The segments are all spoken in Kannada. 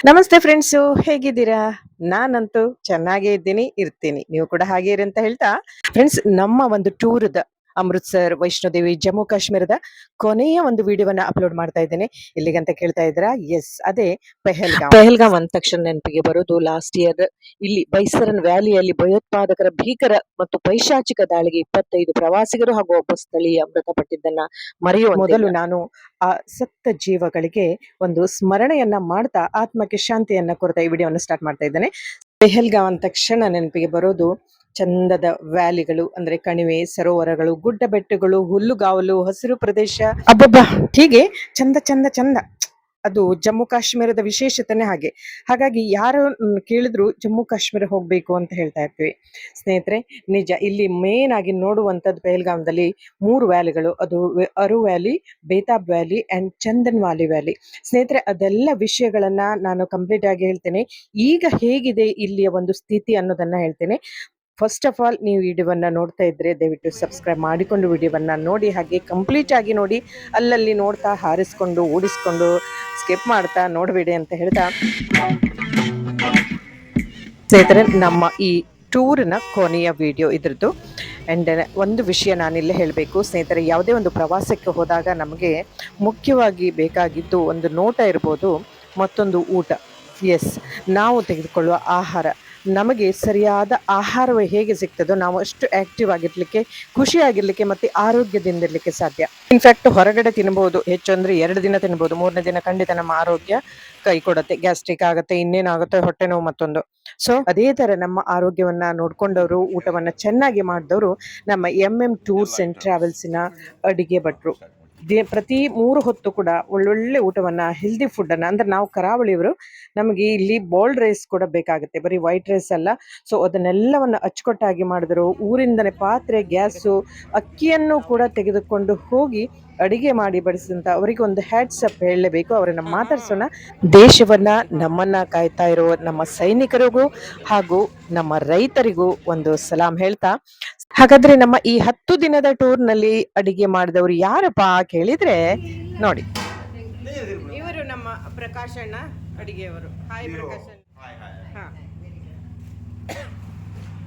ನಮಸ್ತೆ ಫ್ರೆಂಡ್ಸು, ಹೇಗಿದ್ದೀರಾ? ನಾನಂತೂ ಚೆನ್ನಾಗೇ ಇರ್ತೀನಿ. ನೀವು ಕೂಡ ಹಾಗೆ ಇರಿ ಅಂತ ಹೇಳ್ತಾ, ಫ್ರೆಂಡ್ಸ್ ನಮ್ಮ ಒಂದು ಟೂರ್‌ದ ಅಮೃತ್ಸರ್, ವೈಷ್ಣೋದೇವಿ, ಜಮ್ಮು ಕಾಶ್ಮೀರದ ಕೊನೆಯ ಒಂದು ವಿಡಿಯೋವನ್ನ ಅಪ್ಲೋಡ್ ಮಾಡ್ತಾ ಇದ್ದೇನೆ. ಎಲ್ಲಿಗಂತ ಕೇಳ್ತಾ ಇದ್ದೀರಾ? ಎಸ್, ಅದೇ ಪೆಹಲ್ಗಾಮ್. ಪೆಹಲ್ಗಾಮ್ ಅಂದ ತಕ್ಷಣ ನೆನಪಿಗೆ ಬರೋದು ಲಾಸ್ಟ್ ಇಯರ್ ಇಲ್ಲಿ ಬೈಸರನ್ ವ್ಯಾಲಿಯಲ್ಲಿ ಭಯೋತ್ಪಾದಕರ ಭೀಕರ ಮತ್ತು ಪೈಶಾಚಿಕ ದಾಳಿಗೆ 25 ಪ್ರವಾಸಿಗರು ಹಾಗೂ ಒಬ್ಬ ಸ್ಥಳೀಯ ಮೃತಪಟ್ಟಿದ್ದನ್ನ ಮರೆಯುವ ಮೊದಲು ನಾನು ಆ ಸತ್ತ ಜೀವಗಳಿಗೆ ಒಂದು ಸ್ಮರಣೆಯನ್ನ ಮಾಡ್ತಾ ಆತ್ಮಕ್ಕೆ ಶಾಂತಿಯನ್ನ ಕೋರ್ತಾ ಈ ವಿಡಿಯೋವನ್ನು ಸ್ಟಾರ್ಟ್ ಮಾಡ್ತಾ ಇದ್ದೇನೆ. ಪೆಹಲ್ಗಾಮ್ ಅಂದ ತಕ್ಷಣ ನೆನಪಿಗೆ ಬರೋದು ಚಂದದ ವ್ಯಾಲಿಗಳು, ಅಂದ್ರೆ ಕಣಿವೆ, ಸರೋವರಗಳು, ಗುಡ್ಡ ಬೆಟ್ಟಗಳು, ಹುಲ್ಲುಗಾವಲು, ಹಸಿರು ಪ್ರದೇಶ, ಅಬ್ಬಬ್ಬಾ, ಹೀಗೆ ಚಂದ ಚಂದ ಚಂದ. ಅದು ಜಮ್ಮು ಕಾಶ್ಮೀರದ ವಿಶೇಷತೆನೇ ಹಾಗೆ. ಹಾಗಾಗಿ ಯಾರು ಕೇಳಿದ್ರು ಜಮ್ಮು ಕಾಶ್ಮೀರ ಹೋಗ್ಬೇಕು ಅಂತ ಹೇಳ್ತಾ ಇರ್ತೀವಿ. ಸ್ನೇಹಿತರೆ, ನಿಜ ಇಲ್ಲಿ ಮೇನ್ ಆಗಿ ನೋಡುವಂಥದ್ದು ಪೆಹಲ್ಗಾಮ್ದಲ್ಲಿ 3 ವ್ಯಾಲಿಗಳು. ಅದು Aru valley, Betaab valley and Chandanwari valley. ಸ್ನೇಹಿತರೆ, ಅದೆಲ್ಲ ವಿಷಯಗಳನ್ನ ನಾನು ಕಂಪ್ಲೀಟ್ ಆಗಿ ಹೇಳ್ತೇನೆ. ಈಗ ಹೇಗಿದೆ ಇಲ್ಲಿಯ ಒಂದು ಸ್ಥಿತಿ ಅನ್ನೋದನ್ನ ಹೇಳ್ತೇನೆ. ಫಸ್ಟ್ ಆಫ್ ಆಲ್, ನೀವು ವಿಡಿಯೋವನ್ನ ನೋಡ್ತಾ ಇದ್ರೆ ದಯವಿಟ್ಟು ಸಬ್ಸ್ಕ್ರೈಬ್ ಮಾಡಿಕೊಂಡು ವಿಡಿಯೋವನ್ನ ನೋಡಿ, ಹಾಗೆ ಕಂಪ್ಲೀಟ್ ಆಗಿ ನೋಡಿ. ಅಲ್ಲಲ್ಲಿ ನೋಡ್ತಾ ಹಾರಿಸ್ಕೊಂಡು ಓಡಿಸ್ಕೊಂಡು ಸ್ಕಿಪ್ ಮಾಡ್ತಾ ನೋಡಬೇಡಿ ಅಂತ ಹೇಳ್ತಾ, ಸ್ನೇಹಿತರೆ, ನಮ್ಮ ಈ ಟೂರ್ನ ಕೊನೆಯ ವಿಡಿಯೋ ಇದ್ರದ್ದು. ಆ್ಯಂಡ್ ಒಂದು ವಿಷಯ ನಾನಿಲ್ಲೇ ಹೇಳಬೇಕು ಸ್ನೇಹಿತರೆ, ಯಾವುದೇ ಒಂದು ಪ್ರವಾಸಕ್ಕೆ ಹೋದಾಗ ನಮಗೆ ಮುಖ್ಯವಾಗಿ ಬೇಕಾಗಿದ್ದು ಒಂದು ನೋಟ ಇರ್ಬೋದು, ಮತ್ತೊಂದು ಊಟ. ಎಸ್, ನಾವು ತೆಗೆದುಕೊಳ್ಳುವ ಆಹಾರ, ನಮಗೆ ಸರಿಯಾದ ಆಹಾರವೇ ಹೇಗೆ ಸಿಗ್ತದೋ ನಾವು ಅಷ್ಟು ಆಕ್ಟಿವ್ ಆಗಿರ್ಲಿಕ್ಕೆ, ಖುಷಿಯಾಗಿರ್ಲಿಕ್ಕೆ ಮತ್ತೆ ಆರೋಗ್ಯದಿಂದಿರ್ಲಿಕ್ಕೆ ಸಾಧ್ಯ. ಇನ್ಫ್ಯಾಕ್ಟ್ ಹೊರಗಡೆ ತಿನ್ಬಹುದು, ಹೆಚ್ಚು ಅಂದ್ರೆ 2 ದಿನ ತಿನ್ಬಹುದು, 3ನೇ ದಿನ ಖಂಡಿತ ನಮ್ಮ ಆರೋಗ್ಯ ಕೈ ಕೊಡುತ್ತೆ, ಗ್ಯಾಸ್ಟ್ರಿಕ್ ಆಗುತ್ತೆ, ಇನ್ನೇನಾಗುತ್ತೆ, ಹೊಟ್ಟೆ ನೋವು ಮತ್ತೊಂದು. ಸೊ ಅದೇ ತರ ನಮ್ಮ ಆರೋಗ್ಯವನ್ನ ನೋಡ್ಕೊಂಡವರು, ಊಟವನ್ನ ಚೆನ್ನಾಗಿ ಮಾಡಿದವರು ನಮ್ಮ ಟೂರ್ಸ್ ಅಂಡ್ ಟ್ರಾವೆಲ್ಸಿನ ಅಡಿಗೆ ಭಟ್ರು. ಪ್ರತಿ 3 ಹೊತ್ತು ಕೂಡ ಒಳ್ಳೊಳ್ಳೆ ಊಟವನ್ನ, ಹೆಲ್ದಿ ಫುಡ್ ಅನ್ನ, ಅಂದ್ರೆ ನಾವು ಕರಾವಳಿಯವರು, ನಮಗೆ ಇಲ್ಲಿ ಬಾಲ್ಡ್ ರೈಸ್ ಕೂಡ ಬೇಕಾಗುತ್ತೆ, ಬರೀ ವೈಟ್ ರೈಸ್ ಅಲ್ಲ. ಸೊ ಅದನ್ನೆಲ್ಲವನ್ನ ಅಚ್ಚುಕಟ್ಟಾಗಿ ಮಾಡಿದ್ರು. ಊರಿಂದನೇ ಪಾತ್ರೆ, ಗ್ಯಾಸು, ಅಕ್ಕಿಯನ್ನು ಕೂಡ ತೆಗೆದುಕೊಂಡು ಹೋಗಿ ಅಡಿಗೆ ಮಾಡಿ ಬಡಿಸಿದಂತ ಅವರಿಗೆ ಒಂದು ಹ್ಯಾಟ್ಸ್ ಅಪ್ ಹೇಳಲೇಬೇಕು. ಅವರನ್ನ ಮಾತಾಡ್ಸೋಣ. ದೇಶವನ್ನ, ನಮ್ಮನ್ನ ಕಾಯ್ತಾ ಇರೋ ನಮ್ಮ ಸೈನಿಕರಿಗೂ ಹಾಗೂ ನಮ್ಮ ರೈತರಿಗೂ ಒಂದು ಸಲಾಂ ಹೇಳ್ತಾ, ಹಾಗಾದ್ರೆ ನಮ್ಮ ಈ 10 ದಿನದ ಟೂರ್ ನಲ್ಲಿ ಅಡಿಗೆ ಮಾಡಿದವರು ಯಾರಪ್ಪ ಕೇಳಿದ್ರೆ, ನೋಡಿ, ಇವರು ನಮ್ಮ ಪ್ರಕಾಶಣ್ಣ ಅಡಿಗೆಯವರು. ಹಾಯ್ ಪ್ರಕಾಶಣ್ಣ. ಹಾ,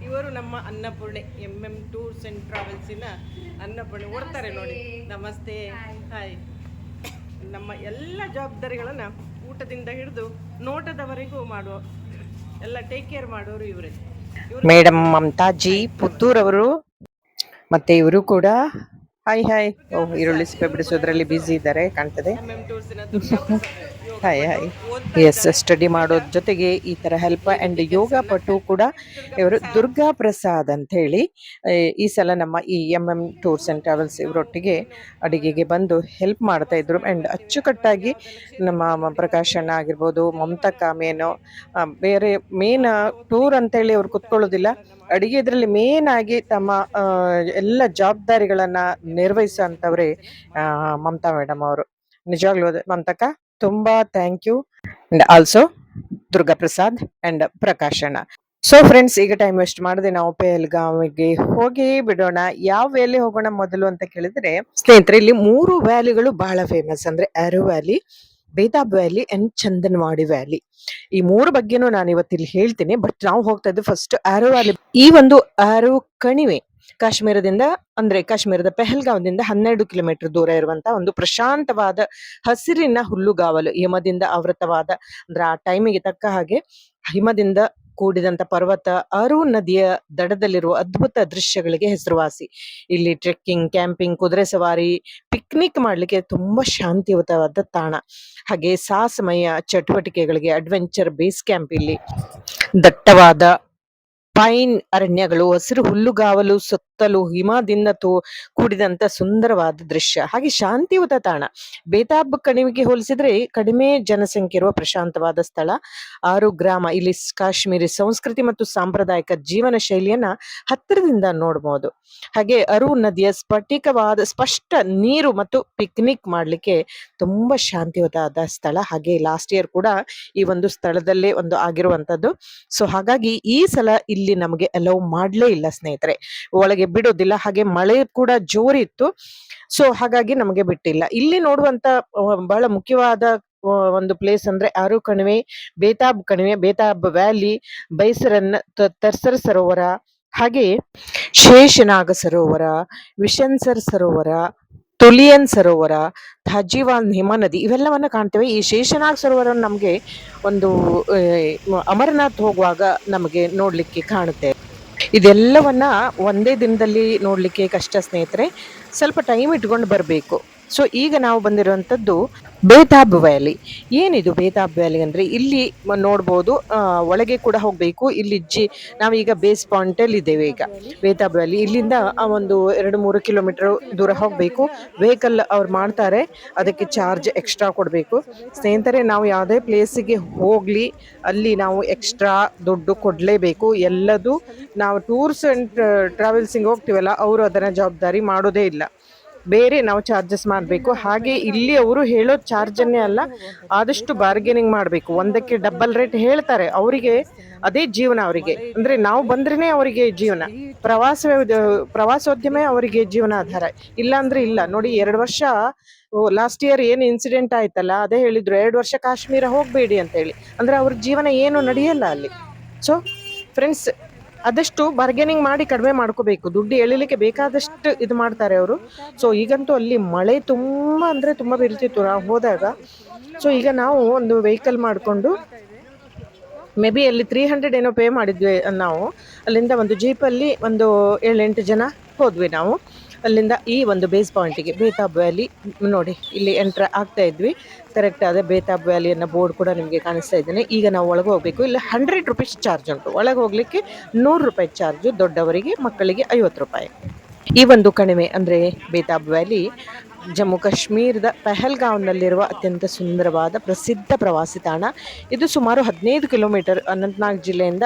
ಇವರು ನಮ್ಮ ಅನ್ನಪೂರ್ಣೆ, ಟೂರ್ಸ್ ಅಂಡ್ ಟ್ರಾವೆಲ್ಸಿನ ಅನ್ನಪೂರ್ಣೆ. ಓಡ್ತಾರೆ ನೋಡಿ. ನಮಸ್ತೆ. ಹಾಯ್. ನಮ್ಮ ಎಲ್ಲ ಜವಾಬ್ದಾರಿಗಳನ್ನ ಊಟದಿಂದ ಹಿಡಿದು ನೋಟದವರೆಗೂ ಮಾಡುವ, ಎಲ್ಲ ಟೇಕ್ ಕೇರ್ ಮಾಡೋರು ಇವರೇ. ಮೇಡಮ್ ಮಮತಾಜಿ ಪುತ್ತೂರವರು. ಮತ್ತೆ ಇವರು ಕೂಡ ಹಾಯ್ ಹಾಯ್. ಈರುಳ್ಳಿ ಸಿಪ್ಪೆ ಬಿಡಿಸೋದ್ರಲ್ಲಿ ಬ್ಯುಸಿ ಇದ್ದಾರೆ ಕಾಣ್ತದೆ. Hi hi. ಎಸ್, ಸ್ಟಡಿ ಮಾಡೋದ್ ಜೊತೆಗೆ ಈ ತರ ಹೆಲ್ಪ್ ಅಂಡ್ ಯೋಗ ಪಟು ಕೂಡ ಇವರು. ದುರ್ಗಾ ಪ್ರಸಾದ್ ಅಂತ ಹೇಳಿ ಈ ಸಲ ನಮ್ಮ ಈ ಟೂರ್ಸ್ ಅಂಡ್ ಟ್ರಾವೆಲ್ಸ್ ಇವರೊಟ್ಟಿಗೆ ಅಡಿಗೆಗೆ ಬಂದು ಹೆಲ್ಪ್ ಮಾಡ್ತಾ ಇದ್ರು. ಅಂಡ್ ಅಚ್ಚುಕಟ್ಟಾಗಿ ನಮ್ಮ ಪ್ರಕಾಶಣ್ಣ ಆಗಿರ್ಬೋದು, ಮಮತಕ್ಕ ಮೇನು, ಬೇರೆ ಮೇನ್ ಟೂರ್ ಅಂತೇಳಿ ಅವ್ರು ಕುತ್ಕೊಳ್ಳೋದಿಲ್ಲ, ಅಡಿಗೆ ಇದರಲ್ಲಿ ಮೇನ್ ಆಗಿ ತಮ್ಮ ಎಲ್ಲ ಜವಾಬ್ದಾರಿಗಳನ್ನ ನಿರ್ವಹಿಸುವಂತವ್ರೆ ಮಮತಾ ಮೇಡಮ್ ಅವರು. ನಿಜವಾಗ್ಲೂ ಮಮತಕ್ಕ ತುಂಬಾ thank you. And also Durga Prasad and ಪ್ರಕಾಶಣ್ಣ. ಸೊ ಫ್ರೆಂಡ್ಸ್, ಈಗ ಟೈಮ್ ವೇಸ್ಟ್ ಮಾಡದೆ ನಾವು ಪೆಹಲ್ಗಾಮ್ಗೆ ಹೋಗಿ ಬಿಡೋಣ. ಯಾವ ವ್ಯಾಲಿ ಹೋಗೋಣ ಮೊದಲು ಅಂತ ಕೇಳಿದ್ರೆ, ಸ್ನೇಹಿತರೆ, ಇಲ್ಲಿ 3 ವ್ಯಾಲಿಗಳು ಬಹಳ ಫೇಮಸ್. ಅಂದ್ರೆ ಅರು valley, Betaab valley and ಚಂದನ್ವಾಡಿ valley. ಈ 3 ಬಗ್ಗೆನೂ ನಾನು ಇವತ್ತಿಲ್ಲಿ ಹೇಳ್ತೀನಿ. ಬಟ್ ನಾವು ಹೋಗ್ತಾ ಇದ್ದು ಫಸ್ಟ್ ಆರೋ ವ್ಯಾಲಿ. ಈ ಒಂದು ಆರೋ ಕಣಿವೆ ಕಾಶ್ಮೀರದಿಂದ, ಅಂದ್ರೆ ಕಾಶ್ಮೀರದ ಪೆಹಲ್ಗಾಂವ್ದಿಂದ 12 ಕಿಲೋಮೀಟರ್ ದೂರ ಇರುವಂತ ಒಂದು ಪ್ರಶಾಂತವಾದ ಹಸಿರಿನ ಹುಲ್ಲುಗಾವಲು, ಹಿಮದಿಂದ ಆವೃತವಾದ, ಅಂದ್ರೆ ಆ ಟೈಮಿಗೆ ತಕ್ಕ ಹಾಗೆ ಹಿಮದಿಂದ ಕೂಡಿದಂತ ಪರ್ವತ, ಅರು ನದಿಯ ದಡದಲ್ಲಿರುವ ಅದ್ಭುತ ದೃಶ್ಯಗಳಿಗೆ ಹೆಸರುವಾಸಿ. ಇಲ್ಲಿ ಟ್ರೆಕ್ಕಿಂಗ್, ಕ್ಯಾಂಪಿಂಗ್, ಕುದುರೆ ಸವಾರಿ, ಪಿಕ್ನಿಕ್ ಮಾಡ್ಲಿಕ್ಕೆ ತುಂಬಾ ಶಾಂತಿಯುತವಾದ ತಾಣ. ಹಾಗೆ ಸಾಹಸಮಯ ಚಟುವಟಿಕೆಗಳಿಗೆ ಅಡ್ವೆಂಚರ್ ಬೇಸ್ ಕ್ಯಾಂಪ್ ಇಲ್ಲಿ. ದಟ್ಟವಾದ ಪೈನ್ ಅರಣ್ಯಗಳು, ಹಸಿರು ಹುಲ್ಲುಗಾವಲು, ಸುತ್ತಲೂ ಹಿಮದಿಂದ ಕೂಡಿದಂತ ಸುಂದರವಾದ ದೃಶ್ಯ, ಹಾಗೆ ಶಾಂತಿಯುತ ತಾಣ. ಬೇತಾಬ್ ಕಣಿವೆಗೆ ಹೋಲಿಸಿದ್ರೆ ಕಡಿಮೆ ಜನಸಂಖ್ಯೆ ಇರುವ ಪ್ರಶಾಂತವಾದ ಸ್ಥಳ. 6 ಗ್ರಾಮ. ಇಲ್ಲಿ ಕಾಶ್ಮೀರಿ ಸಂಸ್ಕೃತಿ ಮತ್ತು ಸಾಂಪ್ರದಾಯಿಕ ಜೀವನ ಶೈಲಿಯನ್ನ ಹತ್ತಿರದಿಂದ ನೋಡಬಹುದು. ಹಾಗೆ ಅರು ನದಿಯ ಸ್ಪಷ್ಟ ನೀರು ಮತ್ತು ಪಿಕ್ನಿಕ್ ಮಾಡ್ಲಿಕ್ಕೆ ತುಂಬಾ ಶಾಂತಿಯುತವಾದ ಸ್ಥಳ. ಹಾಗೆ ಲಾಸ್ಟ್ ಇಯರ್ ಕೂಡ ಈ ಒಂದು ಸ್ಥಳದಲ್ಲೇ ಒಂದು ಆಗಿರುವಂತದ್ದು. ಸೊ ಹಾಗಾಗಿ ಈ ಸಲ ಇಲ್ಲಿ ಇಲ್ಲಿ ನಮಗೆ ಅಲೌ ಮಾಡ್ಲೇ ಇಲ್ಲ ಸ್ನೇಹಿತರೆ, ಒಳಗೆ ಬಿಡೋದಿಲ್ಲ. ಹಾಗೆ ಮಳೆ ಕೂಡ ಜೋರಿತ್ತು, ಸೊ ಹಾಗಾಗಿ ನಮಗೆ ಬಿಟ್ಟಿಲ್ಲ. ಇಲ್ಲಿ ನೋಡುವಂತ ಬಹಳ ಮುಖ್ಯವಾದ ಒಂದು ಪ್ಲೇಸ್ ಅಂದ್ರೆ ಆರು ಕಣಿವೆ, ಬೇತಾಬ್ ಕಣಿವೆ, ಬೇತಾಬ್ ವ್ಯಾಲಿ, ಬೈಸರನ್ ತರ್ಸರ್ ಸರೋವರ, ಹಾಗೆ ಶೇಷನಾಗ ಸರೋವರ, ವಿಶನ್ಸರ್ ಸರೋವರ, ತುಲಿಯನ್ ಸರೋವರ, ಧಾಜಿವಾಲ್ ಹಿಮ ನದಿ ಇವೆಲ್ಲವನ್ನ ಕಾಣ್ತೇವೆ. ಈ ಶೇಷನಾಗ್ ಸರೋವರ ನಮಗೆ ಒಂದು ಅಮರನಾಥ್ ಹೋಗುವಾಗ ನಮಗೆ ನೋಡ್ಲಿಕ್ಕೆ ಕಾಣುತ್ತೆ. ಇದೆಲ್ಲವನ್ನ ಒಂದೇ ದಿನದಲ್ಲಿ ನೋಡ್ಲಿಕ್ಕೆ ಕಷ್ಟ ಸ್ನೇಹಿತರೆ, ಸ್ವಲ್ಪ ಟೈಮ್ ಇಟ್ಕೊಂಡು ಬರಬೇಕು. ಸೊ ಈಗ ನಾವು ಬಂದಿರುವಂತದ್ದು ಬೇತಾಬ್ ವ್ಯಾಲಿ. ಏನಿದು ಬೇತಾಬ್ ವ್ಯಾಲಿ ಅಂದ್ರೆ ಇಲ್ಲಿ ನೋಡ್ಬೋದು, ಒಳಗೆ ಕೂಡ ಹೋಗ್ಬೇಕು. ಇಲ್ಲಿ ನಾವೀಗ ಬೇಸ್ ಪಾಯಿಂಟ್ ಅಲ್ಲಿ ಇದ್ದೇವೆ ಈಗ ಬೇತಾಬ್ ವ್ಯಾಲಿ. ಇಲ್ಲಿಂದ ಒಂದು 2-3 ಕಿಲೋಮೀಟರ್ ದೂರ ಹೋಗ್ಬೇಕು. ವೆಹಿಕಲ್ ಅವ್ರು ಮಾಡ್ತಾರೆ, ಅದಕ್ಕೆ ಚಾರ್ಜ್ ಎಕ್ಸ್ಟ್ರಾ ಕೊಡ್ಬೇಕು. ಸ್ನೇಹಿತರೆ, ನಾವು ಯಾವುದೇ ಪ್ಲೇಸಿಗೆ ಹೋಗ್ಲಿ ಅಲ್ಲಿ ನಾವು ಎಕ್ಸ್ಟ್ರಾ ದುಡ್ಡು ಕೊಡ್ಲೇಬೇಕು. ಎಲ್ಲದು ನಾವು ಟೂರ್ಸ್ ಅಂಡ್ ಟ್ರಾವೆಲ್ಸಿಂಗ್ ಹೋಗ್ತೀವಲ್ಲ, ಅವರು ಅದನ್ನ ಜವಾಬ್ದಾರಿ ಮಾಡೋದೇ ಇಲ್ಲ, ಬೇರೆ ನಾವು ಚಾರ್ಜಸ್ ಮಾಡಬೇಕು. ಹಾಗೆ ಇಲ್ಲಿ ಅವರು ಹೇಳೋ ಚಾರ್ಜನ್ನೇ ಅಲ್ಲ, ಆದಷ್ಟು ಬಾರ್ಗೇನಿಂಗ್ ಮಾಡಬೇಕು. ಒಂದಕ್ಕೆ ಡಬಲ್ ರೇಟ್ ಹೇಳ್ತಾರೆ, ಅವರಿಗೆ ಅದೇ ಜೀವನ. ಅವರಿಗೆ ಅಂದ್ರೆ ನಾವು ಬಂದ್ರೇನೆ ಅವರಿಗೆ ಜೀವನ, ಪ್ರವಾಸೋದ್ಯಮ ಅವರಿಗೆ ಜೀವನಾಧಾರ. ಇಲ್ಲ ಅಂದ್ರೆ ಇಲ್ಲ. ನೋಡಿ, 2 ವರ್ಷ ಲಾಸ್ಟ್ ಇಯರ್ ಏನು ಇನ್ಸಿಡೆಂಟ್ ಆಯ್ತಲ್ಲ, ಅದೇ ಹೇಳಿದ್ರು 2 ವರ್ಷ ಕಾಶ್ಮೀರ ಹೋಗ್ಬೇಡಿ ಅಂತ ಹೇಳಿ. ಅಂದ್ರೆ ಅವ್ರ ಜೀವನ ಏನು ನಡೆಯಲ್ಲ ಅಲ್ಲಿ. ಸೊ ಫ್ರೆಂಡ್ಸ್, ಆದಷ್ಟು ಬಾರ್ಗೇನಿಂಗ್ ಮಾಡಿ ಕಡಿಮೆ ಮಾಡ್ಕೋಬೇಕು. ದುಡ್ಡು ಎಳಿಲಿಕ್ಕೆ ಬೇಕಾದಷ್ಟು ಇದು ಮಾಡ್ತಾರೆ ಅವರು. ಸೊ ಈಗಂತೂ ಅಲ್ಲಿ ಮಳೆ ತುಂಬಾ ಅಂದ್ರೆ ತುಂಬಾ ಬೀಳ್ತಿತ್ತು ನಾವು ಹೋದಾಗ. ಸೊ ಈಗ ನಾವು ಒಂದು ವೆಹಿಕಲ್ ಮಾಡಿಕೊಂಡು ಮೇ ಬಿ ಅಲ್ಲಿ 300 ಏನೋ ಪೇ ಮಾಡಿದ್ವಿ ನಾವು. ಅಲ್ಲಿಂದ ಒಂದು ಜೀಪಲ್ಲಿ ಒಂದು 7-8 ಜನ ಹೋದ್ವಿ ನಾವು. ಅಲ್ಲಿಂದ ಈ ಒಂದು ಬೇಸ್ ಪಾಯಿಂಟಿಗೆ, ಬೇತಾಬ್ ವ್ಯಾಲಿ ನೋಡಿ, ಇಲ್ಲಿ ಎಂಟರ್ ಆಗ್ತಾ ಇದ್ವಿ. ಕರೆಕ್ಟ್ ಆದ ಬೇತಾಬ್ ವ್ಯಾಲಿ ಅನ್ನೋ ಬೋರ್ಡ್ ಕೂಡ ನಿಮಗೆ ಕಾಣಿಸ್ತಾ ಇದ್ದೇನೆ. ಈಗ ನಾವು ಒಳಗೆ ಹೋಗ್ಬೇಕು. ಇಲ್ಲಿ 100 ರೂಪೀಸ್ ಚಾರ್ಜ್ ಉಂಟು. ಒಳಗೆ ಹೋಗ್ಲಿಕ್ಕೆ 100 ರೂಪಾಯಿ ಚಾರ್ಜ್, ದೊಡ್ಡವರಿಗೆ, ಮಕ್ಕಳಿಗೆ 50 ರೂಪಾಯಿ. ಈ ಒಂದು ಕಣಿವೆ ಅಂದ್ರೆ ಬೇತಾಬ್ ವ್ಯಾಲಿ ಜಮ್ಮು ಕಾಶ್ಮೀರದ ಪಹಲ್ಗಾಂವ್ನಲ್ಲಿರುವ ಅತ್ಯಂತ ಸುಂದರವಾದ ಪ್ರಸಿದ್ಧ ಪ್ರವಾಸಿ ತಾಣ. ಇದು ಸುಮಾರು 15 ಕಿಲೋಮೀಟರ್, ಅನಂತನಾಗ್ ಜಿಲ್ಲೆಯಿಂದ